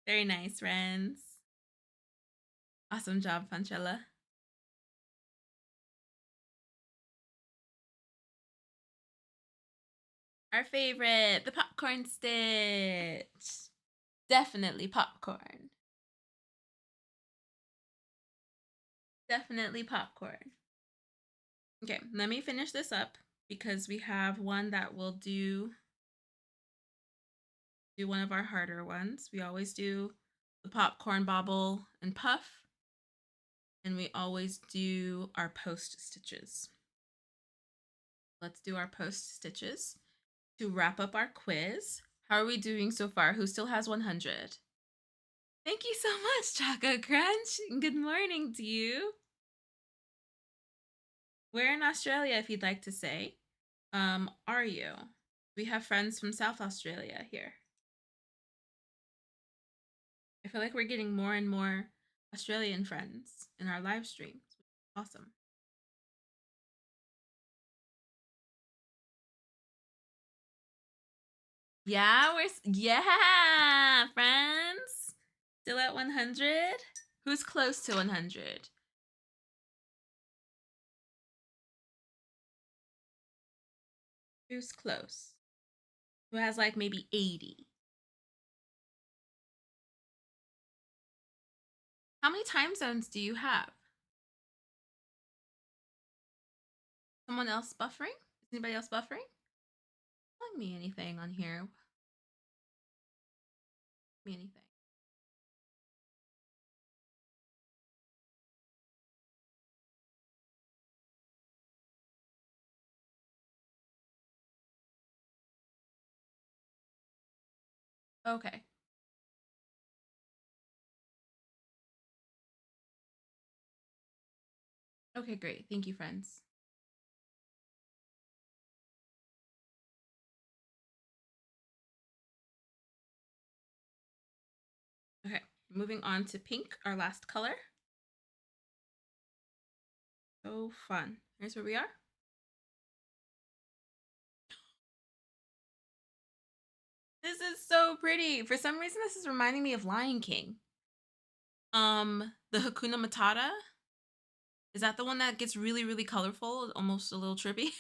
Very nice, friends. Awesome job, Panchella. Our favorite, the popcorn stitch. Definitely popcorn. Definitely popcorn. Okay, let me finish this up because we have one that will do one of our harder ones. We always do the popcorn bobble and puff, and we always do our post stitches. Let's do our post stitches to wrap up our quiz. How are we doing so far? Who still has 100? Thank you so much, Choco Crunch. Good morning to you. Where in Australia, if you'd like to say, are you? We have friends from South Australia here. I feel like we're getting more and more Australian friends in our live streams. Awesome. Yeah, friends. Still at 100? Who's close to 100? Who's close? Who has like maybe 80? How many time zones do you have? Someone else buffering? Is anybody else buffering? Telling me anything on here. Me anything. Okay. Okay, great. Thank you, friends. Okay, moving on to pink, our last color. So fun. Here's where we are. This is so pretty. For some reason, this is reminding me of Lion King. The Hakuna Matata. Is that the one that gets really, really colorful, almost a little trippy?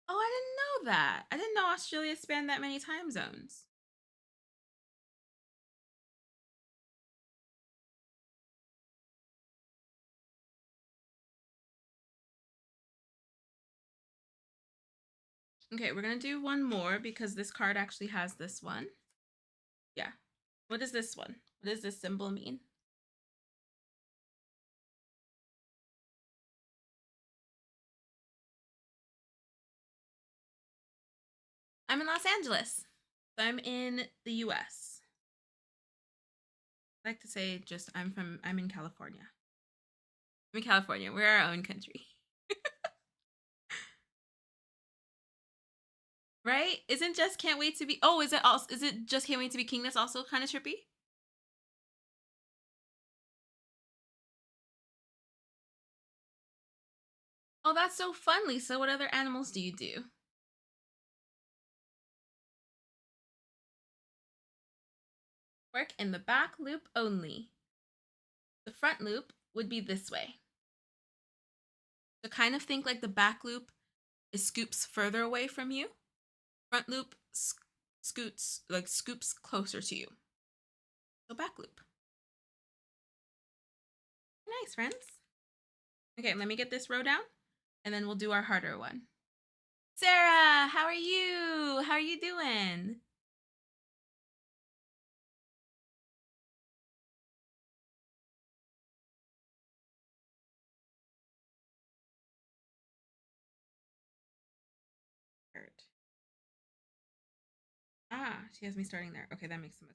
Oh, I didn't know that. I didn't know Australia spanned that many time zones. Okay, we're gonna do one more because this card actually has this one. Yeah. What is this one? What does this symbol mean? I'm in Los Angeles. I'm in the US. I like to say just I'm in California. I'm in California. We're our own country. Right? Isn't just can't wait to be is it just can't wait to be king that's also kind of trippy? Oh, that's so fun, Lisa. What other animals do you do? Work in the back loop only. The front loop would be this way. So kind of think like the back loop is scoops further away from you. Front loop scoops closer to you. So back loop. Nice, friends. Okay, let me get this row down and then we'll do our harder one. Sarah, how are you? How are you doing? Ah, she has me starting there. Okay, that makes sense.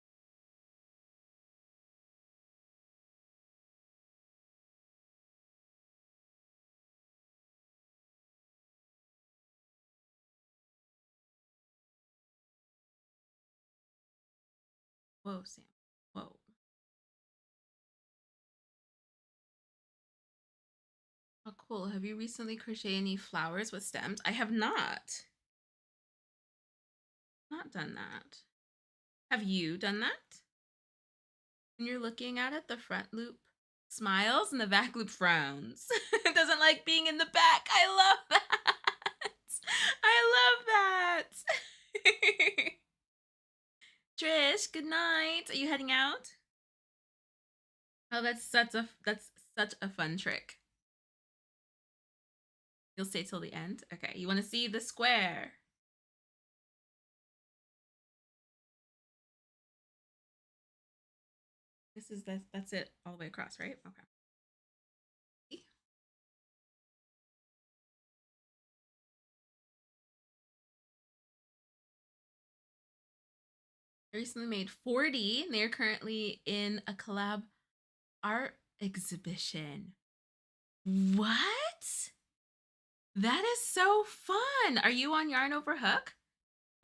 Whoa, Sam. Whoa. Oh, cool. Have you recently crocheted any flowers with stems? I have not. Not done that. Have you done that? When you're looking at it, the front loop smiles and the back loop frowns. It doesn't like being in the back. I love that. I love that. Trish, good night. Are you heading out? Oh, that's such a fun trick. You'll stay till the end. Okay, you want to see the square. That's it all the way across, right? Okay. I recently made 40. They're currently in a collab art exhibition. What? That is so fun. Are you on Yarn Over Hook?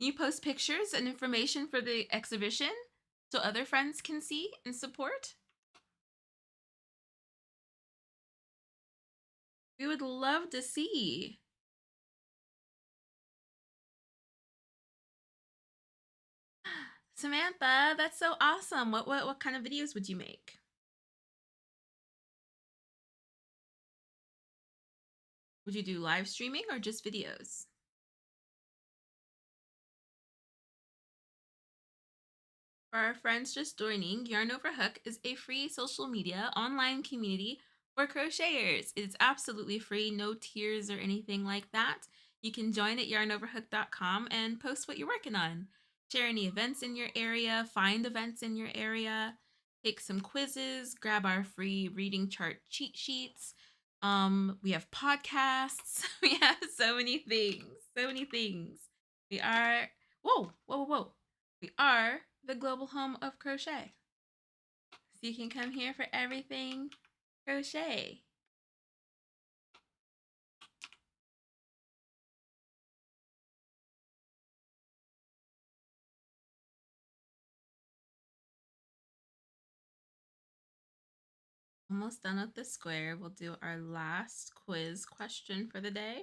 You post pictures and information for the exhibition so other friends can see and support? We would love to see. Samantha, that's so awesome. What kind of videos would you make? Would you do live streaming or just videos? For our friends just joining, Yarn Over Hook is a free social media online community for crocheters. It's absolutely free, no tiers or anything like that. You can join at yarnoverhook.com and post what you're working on. Share any events in your area, find events in your area, take some quizzes, grab our free reading chart cheat sheets. We have podcasts. We have so many things. So many things. We are whoa. We are the global home of crochet. So you can come here for everything crochet. Almost done with the square. We'll do our last quiz question for the day.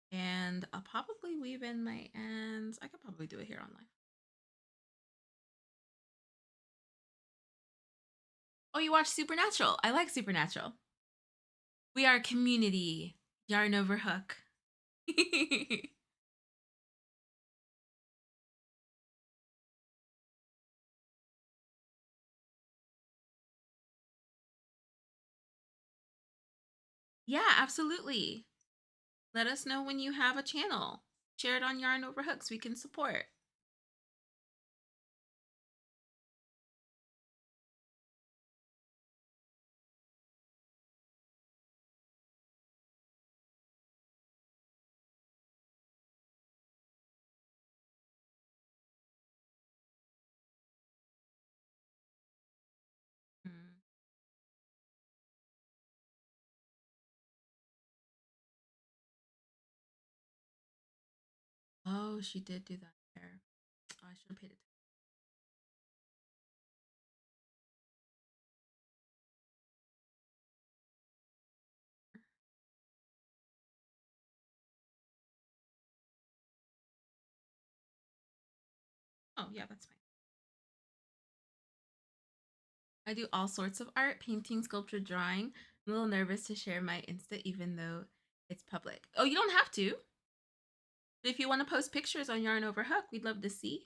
And I'll probably weave in my ends. I could probably do it here online. Oh, you watch Supernatural. I like Supernatural. We are a community. Yarn Over Hook. Yeah, absolutely. Let us know when you have a channel. Share it on Yarn Over Hook so we can support. Mm. Oh, she did do that there. Oh, I should have paid attention. Oh, yeah, that's fine. I do all sorts of art, painting, sculpture, drawing. I'm a little nervous to share my Insta even though it's public. Oh, you don't have to. But if you want to post pictures on Yarn Over Hook, we'd love to see.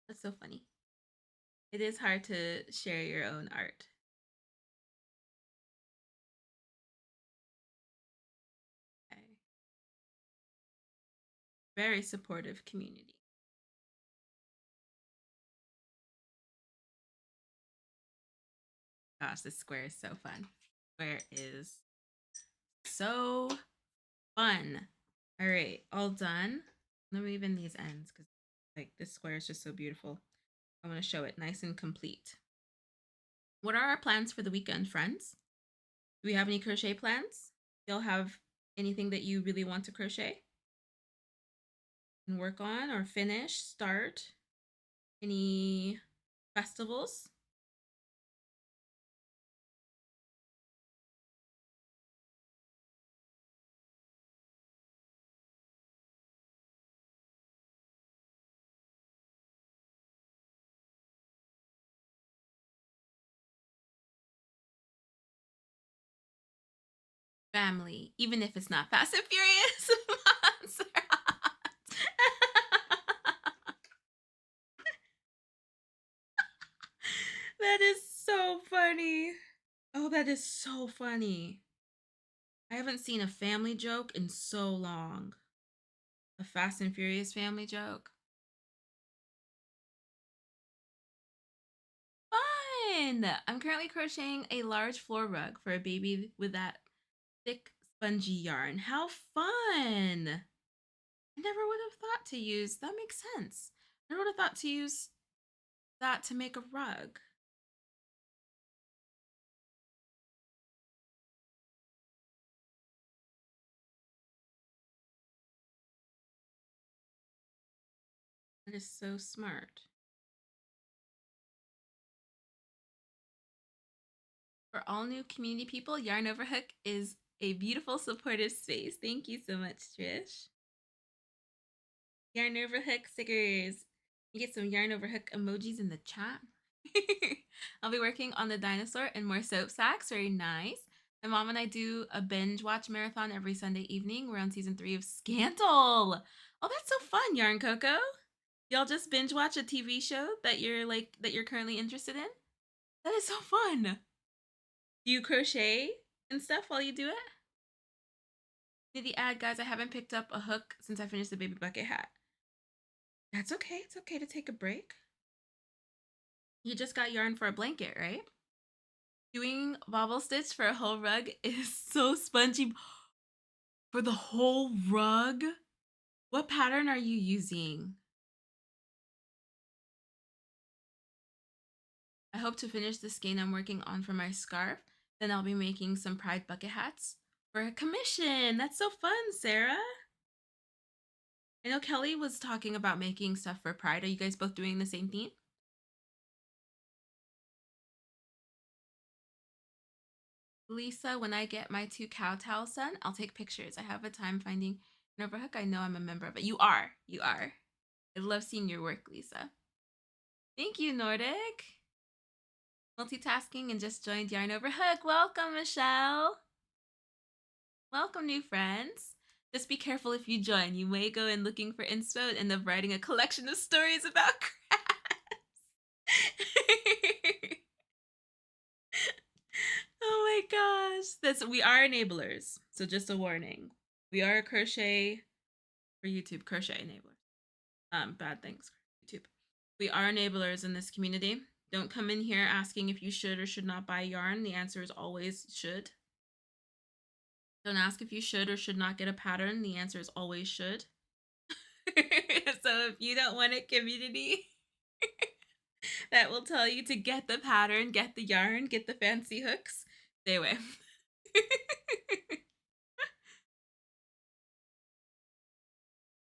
That's so funny. It is hard to share your own art. Okay. Very supportive community. Gosh, this square is so fun. Square is so fun. All right, all done. Let me even these ends because like this square is just so beautiful. I want to show it nice and complete. What are our plans for the weekend, friends? Do we have any crochet plans? Y'all have anything that you really want to crochet and work on or finish, start? Any festivals? Family, even if it's not Fast and Furious. That is so funny. Oh, that is so funny. I haven't seen a family joke in so long. A Fast and Furious family joke. Fun! I'm currently crocheting a large floor rug for a baby with that thick, spongy yarn. How fun! I never would have thought to use, that makes sense. I never would have thought to use that to make a rug. That is so smart. For all new community people, Yarn Overhook is a beautiful, supportive space. Thank you so much, Trish. Yarn Overhook stickers. You get some Yarn Overhook emojis in the chat. I'll be working on the dinosaur and more soap sacks. Very nice. My mom and I do a binge watch marathon every Sunday evening. We're on season 3 of Scandal. Oh, that's so fun, Yarn Coco. Y'all just binge watch a TV show that you're currently interested in? That is so fun. Do you crochet and stuff while you do it? Did the ad, guys? I haven't picked up a hook since I finished the baby bucket hat. That's okay. It's okay to take a break. You just got yarn for a blanket, right? Doing bobble stitch for a whole rug is so spongy. For the whole rug? What pattern are you using? I hope to finish the skein I'm working on for my scarf. Then I'll be making some pride bucket hats for a commission. That's so fun, Sarah. I know Kelly was talking about making stuff for pride. Are you guys both doing the same theme? Lisa, when I get my 2 cow towels done, I'll take pictures. I have a time finding an overhook. I know I'm a member, but you are. You are. I love seeing your work, Lisa. Thank you, Nordic. Multitasking and just joined Yarn Overhook. Welcome, Michelle. Welcome, new friends. Just be careful if you join. You may go in looking for inspo and end up writing a collection of stories about crafts. Oh my gosh. We are enablers. So just a warning. We are a crochet for YouTube, crochet enablers. Bad things, YouTube. We are enablers in this community. Don't come in here asking if you should or should not buy yarn. The answer is always should. Don't ask if you should or should not get a pattern. The answer is always should. So if you don't want a community that will tell you to get the pattern, get the yarn, get the fancy hooks, stay away.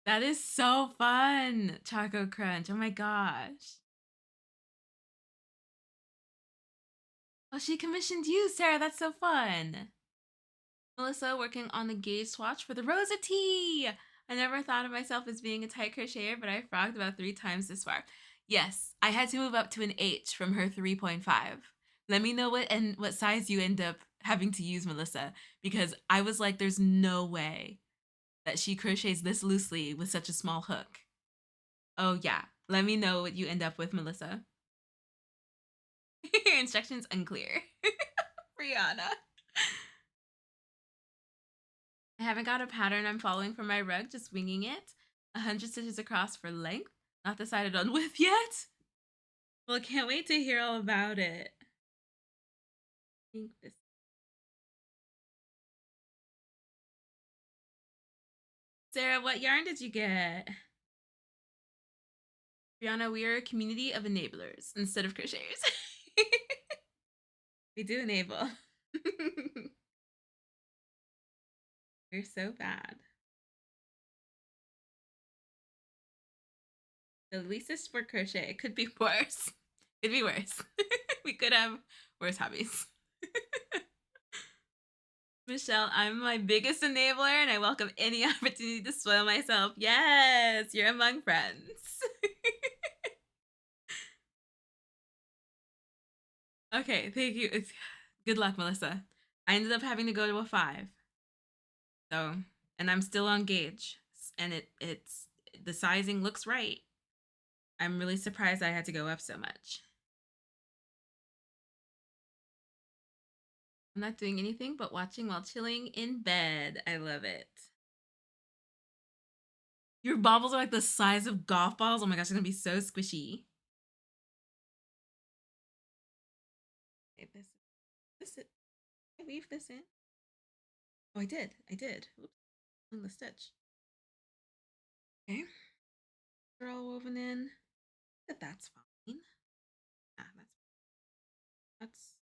That is so fun, Choco Crunch. Oh my gosh. Oh, she commissioned you, Sarah. That's so fun. Melissa working on the gauge swatch for the Rosa Tee. I never thought of myself as being a tight crocheter, but I frogged about 3 times this far. Yes, I had to move up to an H from her 3.5. Let me know what size you end up having to use, Melissa, because I was like, there's no way that she crochets this loosely with such a small hook. Oh yeah, let me know what you end up with, Melissa. Instructions unclear. Brianna. I haven't got a pattern I'm following for my rug, just winging it. 100 stitches across for length. Not decided on width yet. Well, I can't wait to hear all about it. I think this. Sarah, what yarn did you get? Brianna, we are a community of enablers instead of crocheters. We do enable. We're so bad. At least it's for crochet. It could be worse. It'd be worse. We could have worse hobbies. Michelle, I'm my biggest enabler and I welcome any opportunity to spoil myself. Yes, you're among friends. Okay, thank you. Good luck, Melissa. I ended up having to go to a 5. So, and I'm still on gauge. And it's the sizing looks right. I'm really surprised I had to go up so much. I'm not doing anything but watching while chilling in bed. I love it. Your baubles are like the size of golf balls. Oh my gosh, they're gonna be so squishy. Okay, this I weave this in. Oh, I did. I did. Oops, on the stitch. Okay, they're all woven in. That's fine. Ah, that's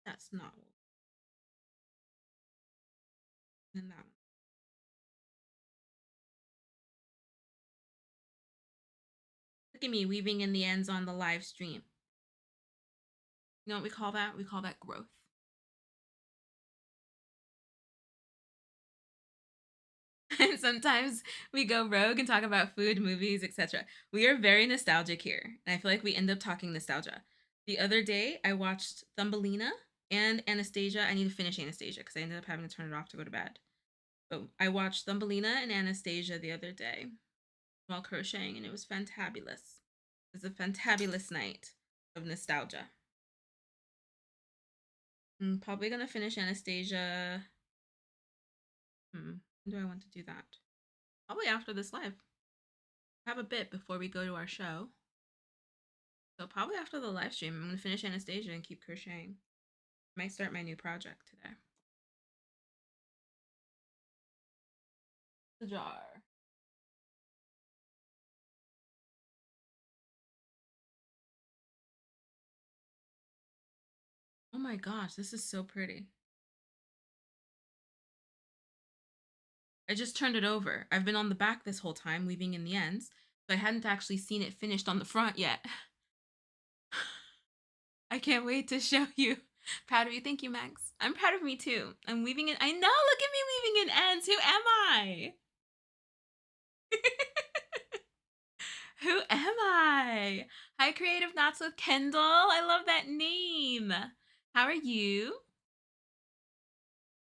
that's not woven. And that one. Look at me weaving in the ends on the live stream. You know what we call that? We call that growth. And sometimes we go rogue and talk about food, movies, etc. We are very nostalgic here, and I feel like we end up talking nostalgia. The other day, I watched Thumbelina and Anastasia. I need to finish Anastasia because I ended up having to turn it off to go to bed. But I watched Thumbelina and Anastasia the other day while crocheting, and it was fantabulous. It was a fantabulous night of nostalgia. I'm probably gonna finish Anastasia. When do I want to do that? Probably after this live. I have a bit before we go to our show. So probably after the live stream, I'm gonna finish Anastasia and keep crocheting. Might start my new project today. The jar. Oh my gosh, this is so pretty. I just turned it over. I've been on the back this whole time, weaving in the ends, so I hadn't actually seen it finished on the front yet. I can't wait to show you. Proud of you. Thank you, Max. I'm proud of me too. I'm weaving in. I know, look at me weaving in ends. Who am I? Who am I? Hi, Creative Knots with Kendall. I love that name. How are you?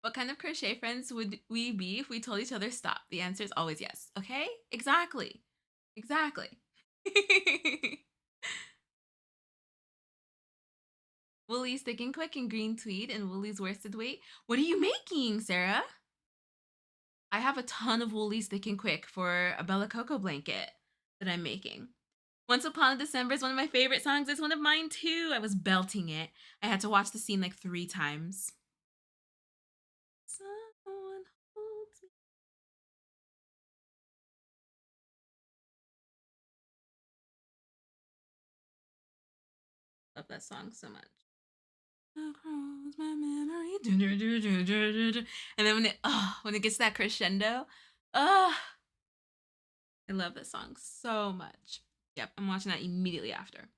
What kind of crochet friends would we be if we told each other stop? The answer is always yes. Okay? Exactly. Exactly. Woolly's Thick and Quick in green tweed and Woolly's Worsted Weight. What are you making, Sarah? I have a ton of Woolly's Thick and Quick for a Bella Coco blanket that I'm making. Once Upon a December is one of my favorite songs. It's one of mine too. I was belting it. I had to watch the scene like 3 times. Someone holds me. Love that song so much. Across my memory. And then when it gets that crescendo, I love this song so much. Yep, I'm watching that immediately after.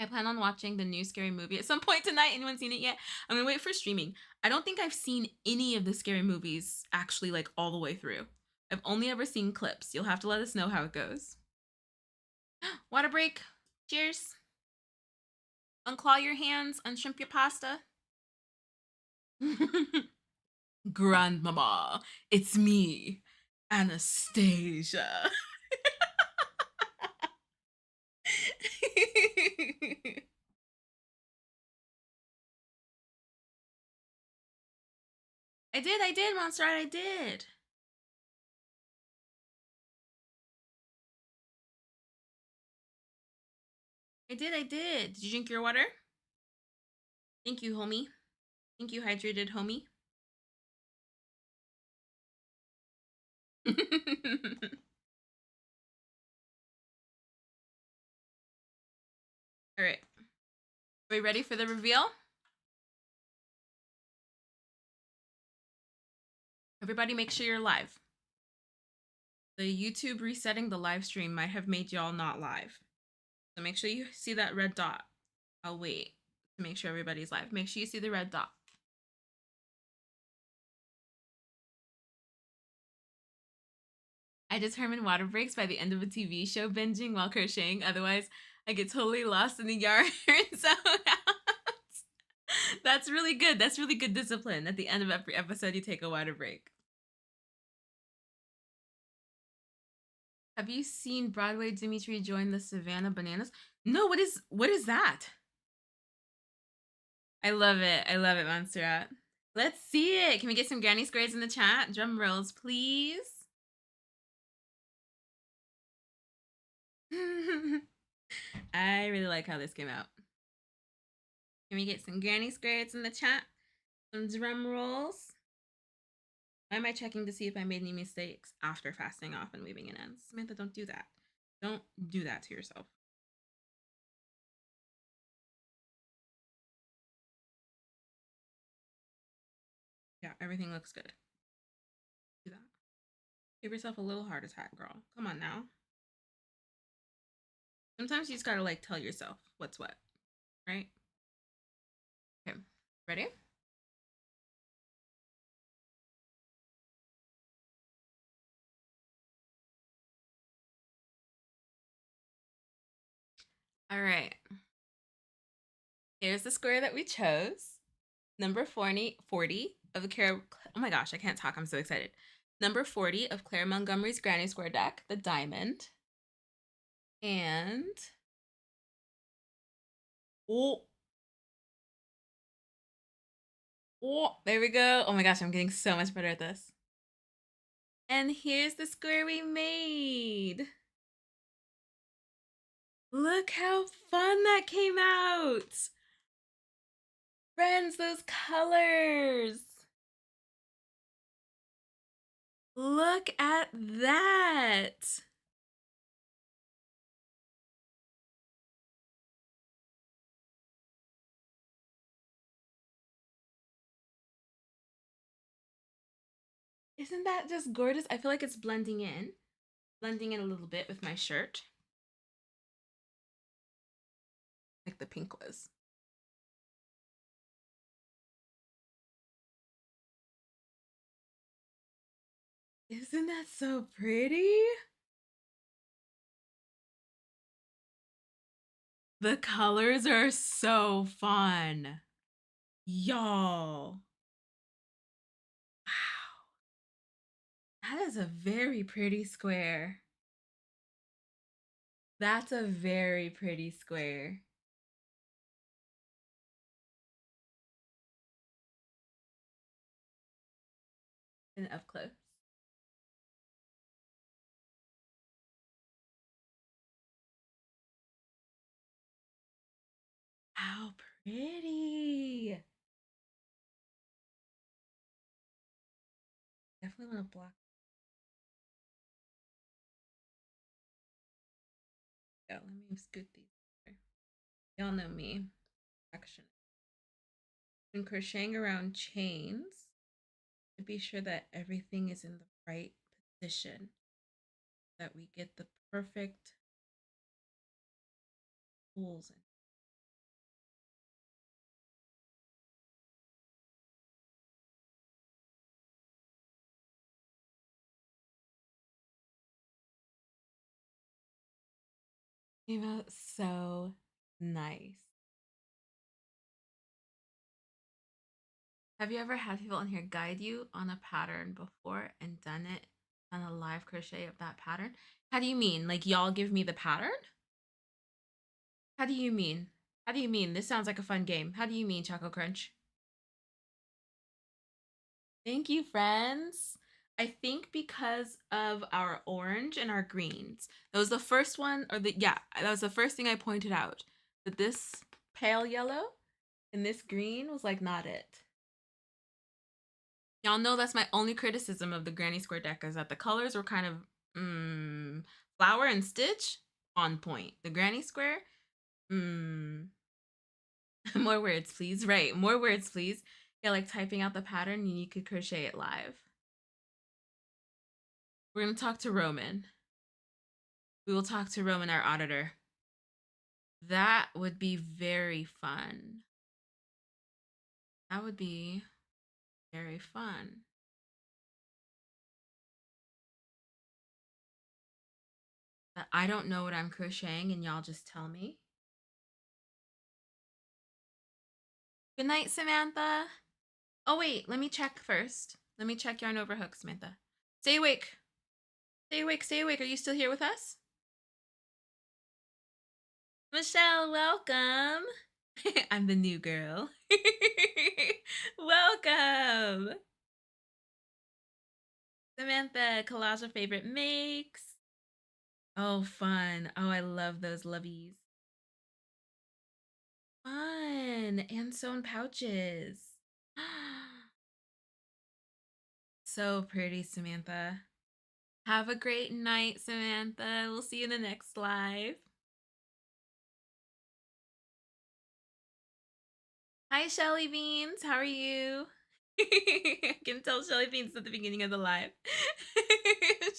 I plan on watching the new Scary Movie at some point tonight. Anyone seen it yet? I'm gonna wait for streaming. I don't think I've seen any of the Scary Movies actually like all the way through. I've only ever seen clips. You'll have to let us know how it goes. Water break. Cheers. Unclaw your hands, unshrimp your pasta. Grandmama, it's me, Anastasia. I did, Monster. I did. I did. Did you drink your water? Thank you, homie. Thank you, hydrated homie. All right. Are we ready for the reveal? Everybody make sure you're live. The YouTube resetting the live stream might have made y'all not live. So make sure you see that red dot. I'll wait to make sure everybody's live. Make sure you see the red dot. I determine water breaks by the end of a TV show binging while crocheting. Otherwise, I get totally lost in the yarn zone out. That's really good. That's really good discipline. At the end of every episode, you take a water break. Have you seen Broadway Dimitri join the Savannah Bananas? No, what is that? I love it. I love it, Montserrat. Let's see it. Can we get some granny squares in the chat? Drum rolls, please. I really like how this came out. Can we get some granny squares in the chat? Some drum rolls. Why am I checking to see if I made any mistakes after fasting off and weaving in ends? Samantha, don't do that. Don't do that to yourself. Yeah, everything looks good. Do that. Give yourself a little heart attack, girl. Come on now. Sometimes you just gotta like tell yourself what's what, right? Okay, ready? All right. Here's the square that we chose. Number 40 of the Claire. Oh my gosh, I can't talk. I'm so excited. Number 40 of Claire Montgomerie's Granny Square deck, the diamond. And oh, there we go. Oh my gosh, I'm getting so much better at this. And here's the square we made. Look how fun that came out. Friends, those colors. Look at that. Isn't that just gorgeous? I feel like it's blending in a little bit with my shirt. Like the pink was. Isn't that so pretty? The colors are so fun. Y'all. Wow. That is a very pretty square. That's a very pretty square. And up close. How pretty. Definitely want to block. Yeah, let me scoot these. Y'all know me. Action. When crocheting around chains, to be sure that everything is in the right position, that we get the perfect pulls in. Came out so nice. Have you ever had people in here guide you on a pattern before and done a live crochet of that pattern? How do you mean? Like y'all give me the pattern? How do you mean? How do you mean? This sounds like a fun game. How do you mean, Choco Crunch? Thank you, friends. I think because of our orange and our greens. That was the first one, yeah, that was the first thing I pointed out. That this pale yellow and this green was like not it. Y'all know that's my only criticism of the Granny Square deck is that the colors were kind of flower and stitch on point. The Granny Square, more words, please. Right, more words, please. Yeah, like typing out the pattern and you could crochet it live. We're gonna talk to Roman. We will talk to Roman, our auditor. That would be very fun. That would be very fun. That I don't know what I'm crocheting and y'all just tell me. Good night, Samantha. Oh, wait, let me check first. Let me check yarn over hook, Samantha. Stay awake. Stay awake, stay awake. Are you still here with us? Michelle, welcome. I'm the new girl. Welcome. Samantha, collage of favorite makes. Oh, fun. Oh, I love those lovies. Fun. And sewn pouches. So pretty, Samantha. Have a great night, Samantha. We'll see you in the next live. Hi, Shelly Beans. How are you? I can tell Shelly Beans at the beginning of the live.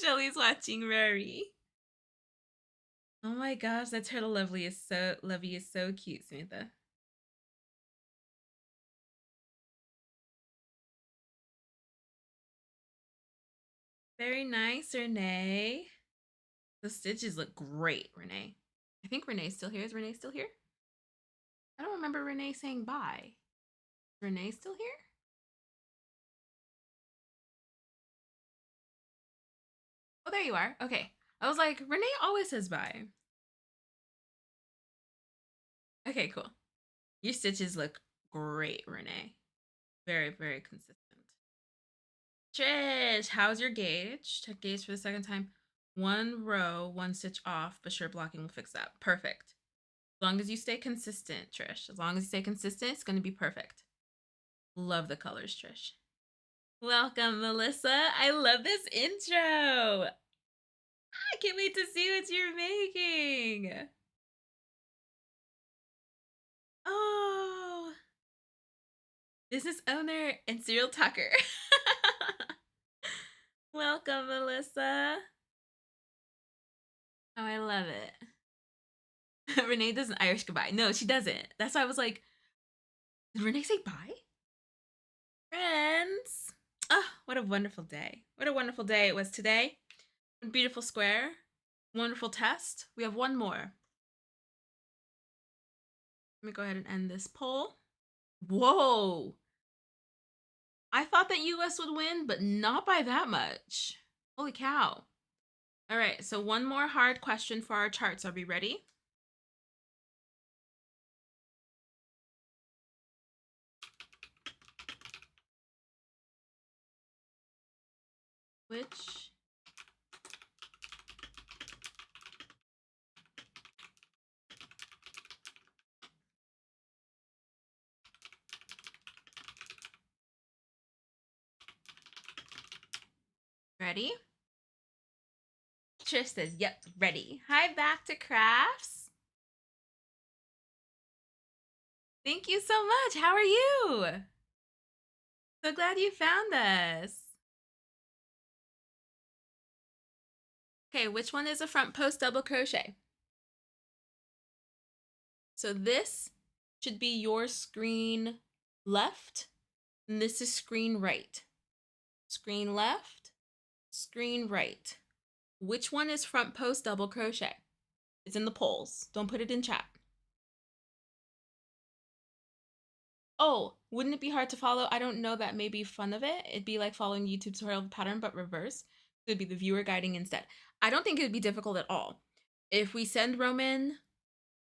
Shelly's watching Rory. Oh my gosh, that turtle lovey is so cute, Samantha. Very nice, Renee. The stitches look great, Renee. I think Renee's still here. Is Renee still here? I don't remember Renee saying bye. Is Renee still here? Oh, there you are. Okay. I was like, Renee always says bye. Okay, cool. Your stitches look great, Renee. Very, very consistent. Trish, how's your gauge? Check gauge for the second time. One row, one stitch off, but sure blocking will fix that. Perfect. As long as you stay consistent, Trish. As long as you stay consistent, it's going to be perfect. Love the colors, Trish. Welcome, Melissa. I love this intro. I can't wait to see what you're making. Oh, business owner and serial talker. Welcome, Melissa. Oh, I love it. Renee does an Irish goodbye. No, she doesn't. That's why I was like, did Renee say bye? Friends. Oh, what a wonderful day. What a wonderful day it was today. A beautiful square. Wonderful test. We have one more. Let me go ahead and end this poll. Whoa. I thought that US would win, but not by that much. Holy cow. All right, so one more hard question for our charts. Are we ready? Which ready? Trish says, yep, ready. Hi, back to crafts. Thank you so much. How are you? So glad you found us. Okay, which one is a front post double crochet? So this should be your screen left, and this is screen right. Screen left, screen right. Which one is front post double crochet? It's in the polls. Don't put it in chat. Oh, wouldn't it be hard to follow? I don't know, that may be fun of it. It'd be like following YouTube tutorial pattern, but reverse. It would be the viewer guiding instead. I don't think it would be difficult at all. If we send Roman,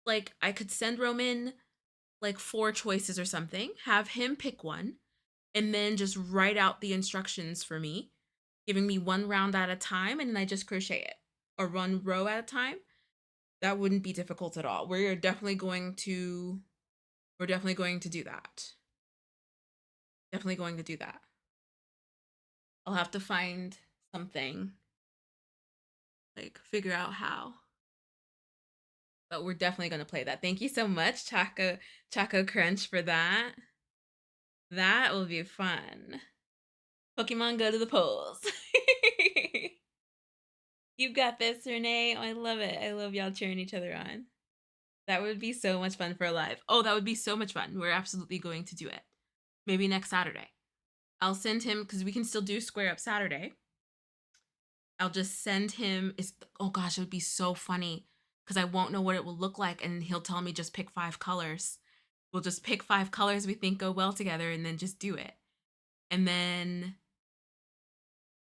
like I could send Roman like 4 choices or something, have him pick one, and then just write out the instructions for me, giving me one round at a time, and then I just crochet it, or 1 row at a time. That wouldn't be difficult at all. We're definitely going to do that. Definitely going to do that. I'll have to find something, like figure out how. But we're definitely going to play that. Thank you so much, Choco Crunch, for that. That will be fun. Pokemon go to the polls. You got this, Renee. Oh, I love it. I love y'all cheering each other on. That would be so much fun for a live. Oh, that would be so much fun. We're absolutely going to do it. Maybe next Saturday. I'll send him, because we can still do Square Up Saturday. I'll just send him, oh gosh, it would be so funny, because I won't know what it will look like, and he'll tell me just pick 5 colors. We'll just pick 5 colors we think go well together, and then just do it. And then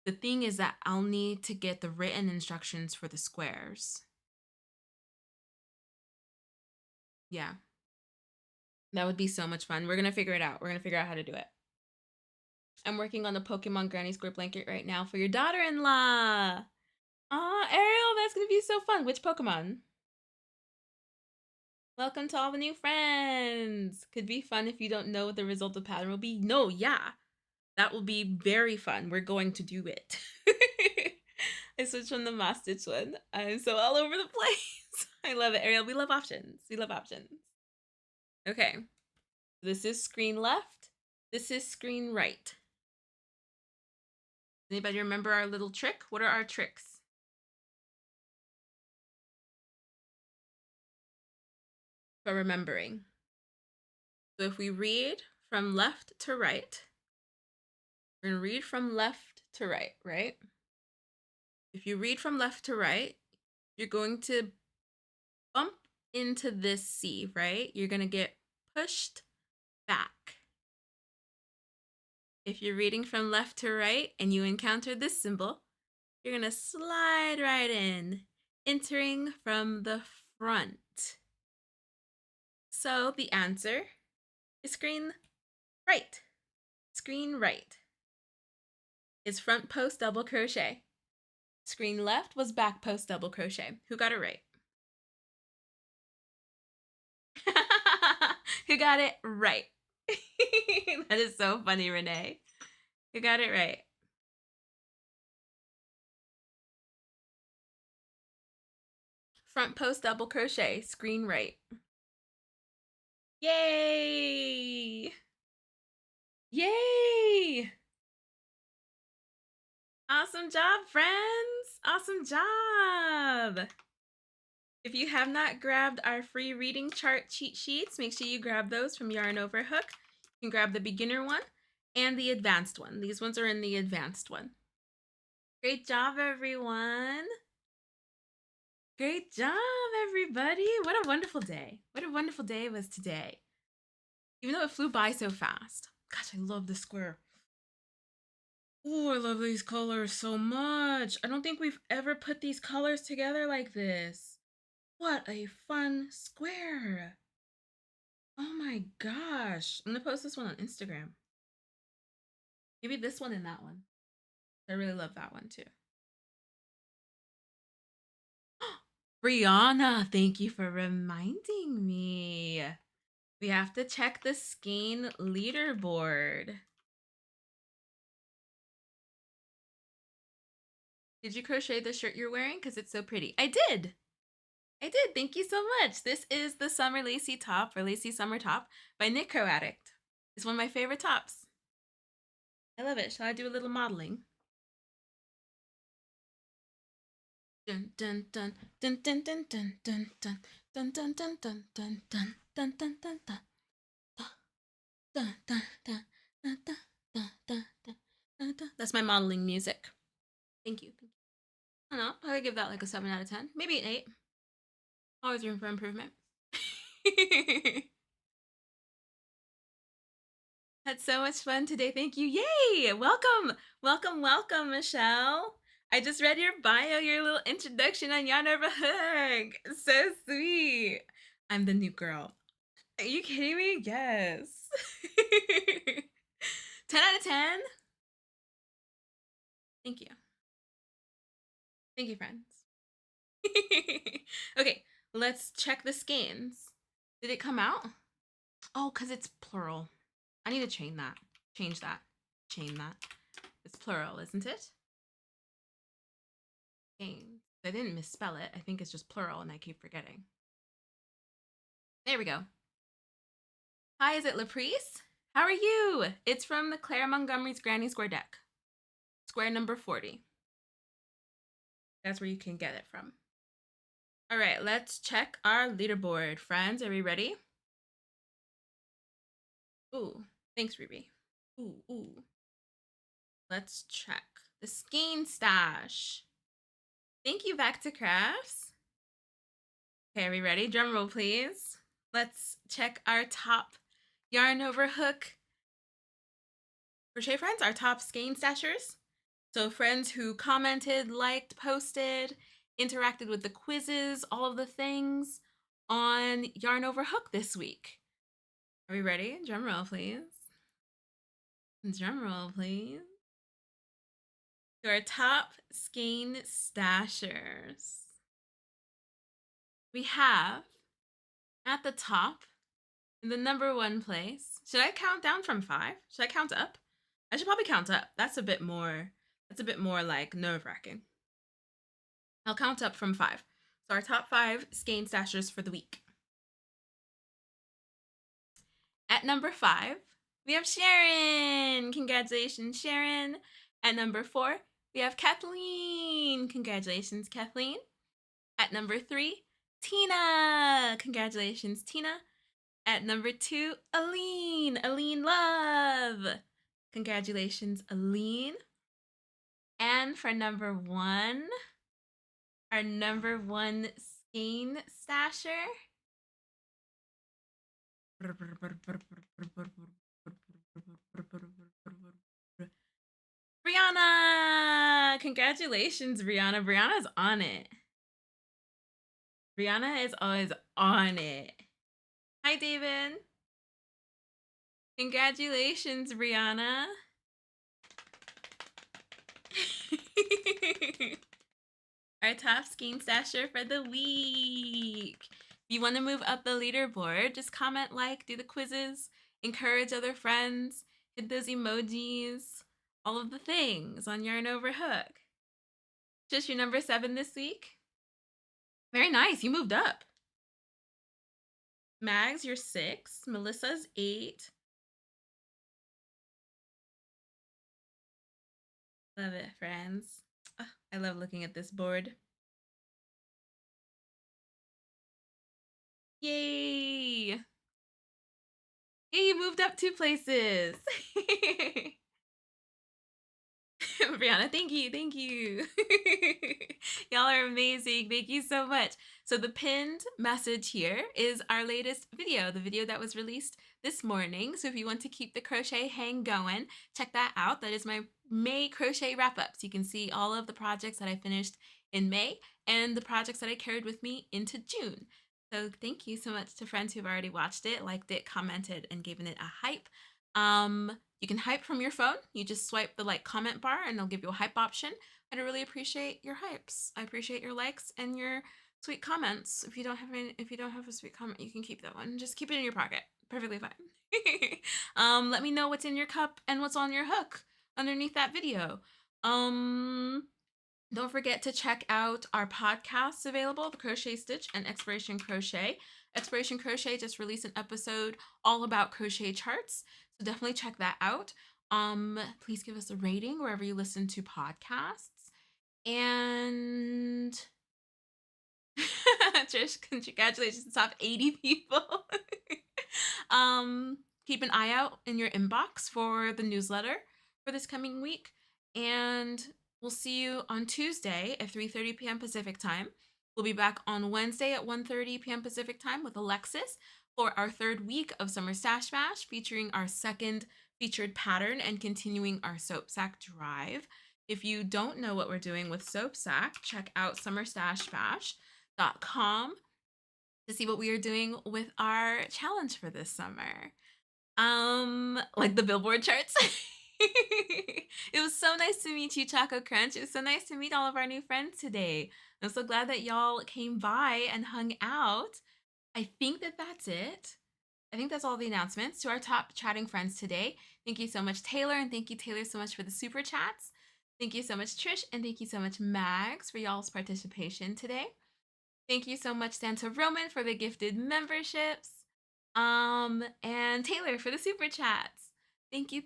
the thing is that I'll need to get the written instructions for the squares. Yeah. That would be so much fun. We're gonna figure it out. We're gonna figure out how to do it. I'm working on the Pokemon Granny Square blanket right now for your daughter-in-law. Aw, Ariel, that's gonna be so fun. Which Pokemon? Welcome to all the new friends. Could be fun if you don't know what the result of the pattern will be. No, yeah. That will be very fun. We're going to do it. I switched from the Moss Stitch one. I'm so all over the place. I love it, Ariel. We love options. We love options. Okay. This is screen left. This is screen right. Anybody remember our little trick? What are our tricks? For remembering. So if we read from left to right, we're going to read from left to right, right? If you read from left to right, you're going to bump into this C, right? You're going to get pushed back. If you're reading from left to right and you encounter this symbol, you're going to slide right in, entering from the front. So the answer is screen right. Screen right is front post double crochet. Screen left was back post double crochet. Who got it right? Who got it right? That is so funny, Renee. Who got it right? Front post double crochet, screen right. Yay! Yay! Awesome job, friends! Awesome job! If you have not grabbed our free reading chart cheat sheets, make sure you grab those from Yarn Over Hook. You can grab the beginner one and the advanced one. These ones are in the advanced one. Great job, everyone. Great job, everybody. What a wonderful day. What a wonderful day it was today. Even though it flew by so fast. Gosh, I love this square. Oh, I love these colors so much. I don't think we've ever put these colors together like this. What a fun square. Oh my gosh. I'm gonna post this one on Instagram. Maybe this one and that one. I really love that one too. Brianna, thank you for reminding me. We have to check the skein leaderboard. Did you crochet the shirt you're wearing? Because it's so pretty. I did. I did. Thank you so much. This is the Summer Lacy Top or Lacy Summer Top by Knit Crow Addict. It's one of my favorite tops. I love it. Shall I do a little modeling? Dun dun dun dun dun dun dun dun dun dun dun dun dun dun dun dun dun dun dun. That's my modeling music. Thank you. I don't know. I would give that like a 7 out of 10. Maybe an 8. Always room for improvement. Had so much fun today. Thank you. Yay! Welcome, welcome, welcome, Michelle. I just read your bio, your little introduction on Yarn Over Hook. So sweet. I'm the new girl. Are you kidding me? Yes. 10 out of 10. Thank you. Thank you, friends. Okay, let's check the skeins. Did it come out? Oh, because it's plural. I need to change that. Change that. Chain that. It's plural, isn't it? Skeins. I didn't misspell it. I think it's just plural and I keep forgetting. There we go. Hi, is it Laprice? How are you? It's from the Claire Montgomerie's Granny Square deck. Square number 40. That's where you can get it from. All right, let's check our leaderboard. Friends, are we ready? Ooh, thanks, Ruby. Ooh. Let's check the skein stash. Thank you, Back to Crafts. Okay, are we ready? Drum roll, please. Let's check our top Yarn Over Hook crochet friends, our top skein stashers. So friends who commented, liked, posted, interacted with the quizzes, all of the things on Yarn Over Hook this week. Are we ready? Drum roll, please. Drum roll, please. To our top skein stashers. We have at the top, in the number 1 place. Should I count down from 5? Should I count up? I should probably count up. That's a bit more like nerve-wracking. I'll count up from 5. So our top 5 skein stashers for the week. At number 5, we have Sharon. Congratulations, Sharon. At number 4, we have Kathleen. Congratulations, Kathleen. At number 3, Tina. Congratulations, Tina. At number 2, Aline. Aline Love. Congratulations, Aline. And for number 1, our number 1 skein stasher. Brianna! Congratulations, Brianna. Brianna's on it. Brianna is always on it. Hi, David. Congratulations, Brianna. Our top skein stasher for the week. If you want to move up the leaderboard, just comment, like, do the quizzes, encourage other friends, hit those emojis, all of the things on Yarn Over Hook. Just your number 7 this week. Very nice. You moved up. Mags, you're 6. Melissa's 8. Love it, friends. Oh, I love looking at this board. Yay! Yay, you moved up 2 places. Brianna, thank you. Y'all are amazing. Thank you so much. So the pinned message here is our latest video, the video that was released this morning. So if you want to keep the crochet hang going, check that out. That is my May crochet wrap-ups. You can see all of the projects that I finished in May and the projects that I carried with me into June. So thank you so much to friends who've already watched it, liked it, commented, and given it a hype. You can hype from your phone. You just swipe the like comment bar and they'll give you a hype option. I'd really appreciate your hypes. I appreciate your likes and your sweet comments. If you don't have a sweet comment, you can keep that one. Just keep it in your pocket. Perfectly fine. Let me know what's in your cup and what's on your hook underneath that video. Don't forget to check out our podcasts available, The Crochet Stitch and Exploration Crochet. Exploration Crochet just released an episode all about crochet charts, so definitely check that out. Please give us a rating wherever you listen to podcasts. And Trish, congratulations, top 80 people. Keep an eye out in your inbox for the newsletter for this coming week. And we'll see you on Tuesday at 3:30 p.m. Pacific time. We'll be back on Wednesday at 1:30 p.m. Pacific time with Alexis for our 3rd week of Summer Stash Bash, featuring our 2nd featured pattern and continuing our Soap Sack drive. If you don't know what we're doing with Soap Sack, check out summerstashbash.com to see what we are doing with our challenge for this summer. Like the Billboard charts. It was so nice to meet you, Choco Crunch. It was so nice to meet all of our new friends today. I'm so glad that y'all came by and hung out. I think that that's it. I think that's all the announcements. To our top chatting friends today, thank you so much, Taylor, and thank you, Taylor, so much for the super chats. Thank you so much, Trish, and thank you so much, Mags, for y'all's participation today. Thank you so much, Santa Roman, for the gifted memberships. And Taylor for the super chats. Thank you.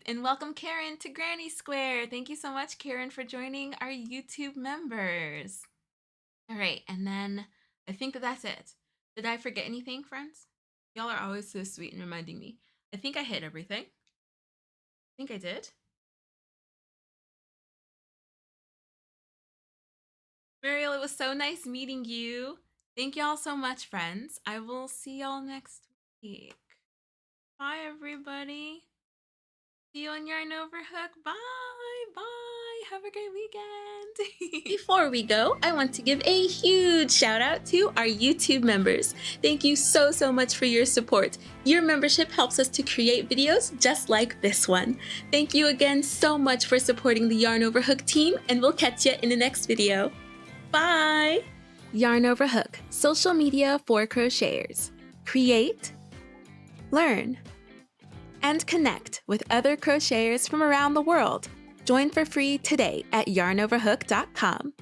And welcome, Karen, to Granny Square. Thank you so much, Karen, for joining our YouTube members. All right, and then I think that that's it. Did I forget anything, friends? Y'all are always so sweet in reminding me. I think I hit everything. I think I did. Muriel, it was so nice meeting you. Thank y'all so much, friends. I will see y'all next week. Bye, everybody. See you on Yarn Over Hook. Bye. Have a great weekend. Before we go, I want to give a huge shout out to our YouTube members. Thank you so much for your support. Your membership helps us to create videos just like this one. Thank you again so much for supporting the Yarn Over Hook team, and we'll catch you in the next video. Bye! Yarn Over Hook, social media for crocheters. Create, learn, and connect with other crocheters from around the world. Join for free today at yarnoverhook.com.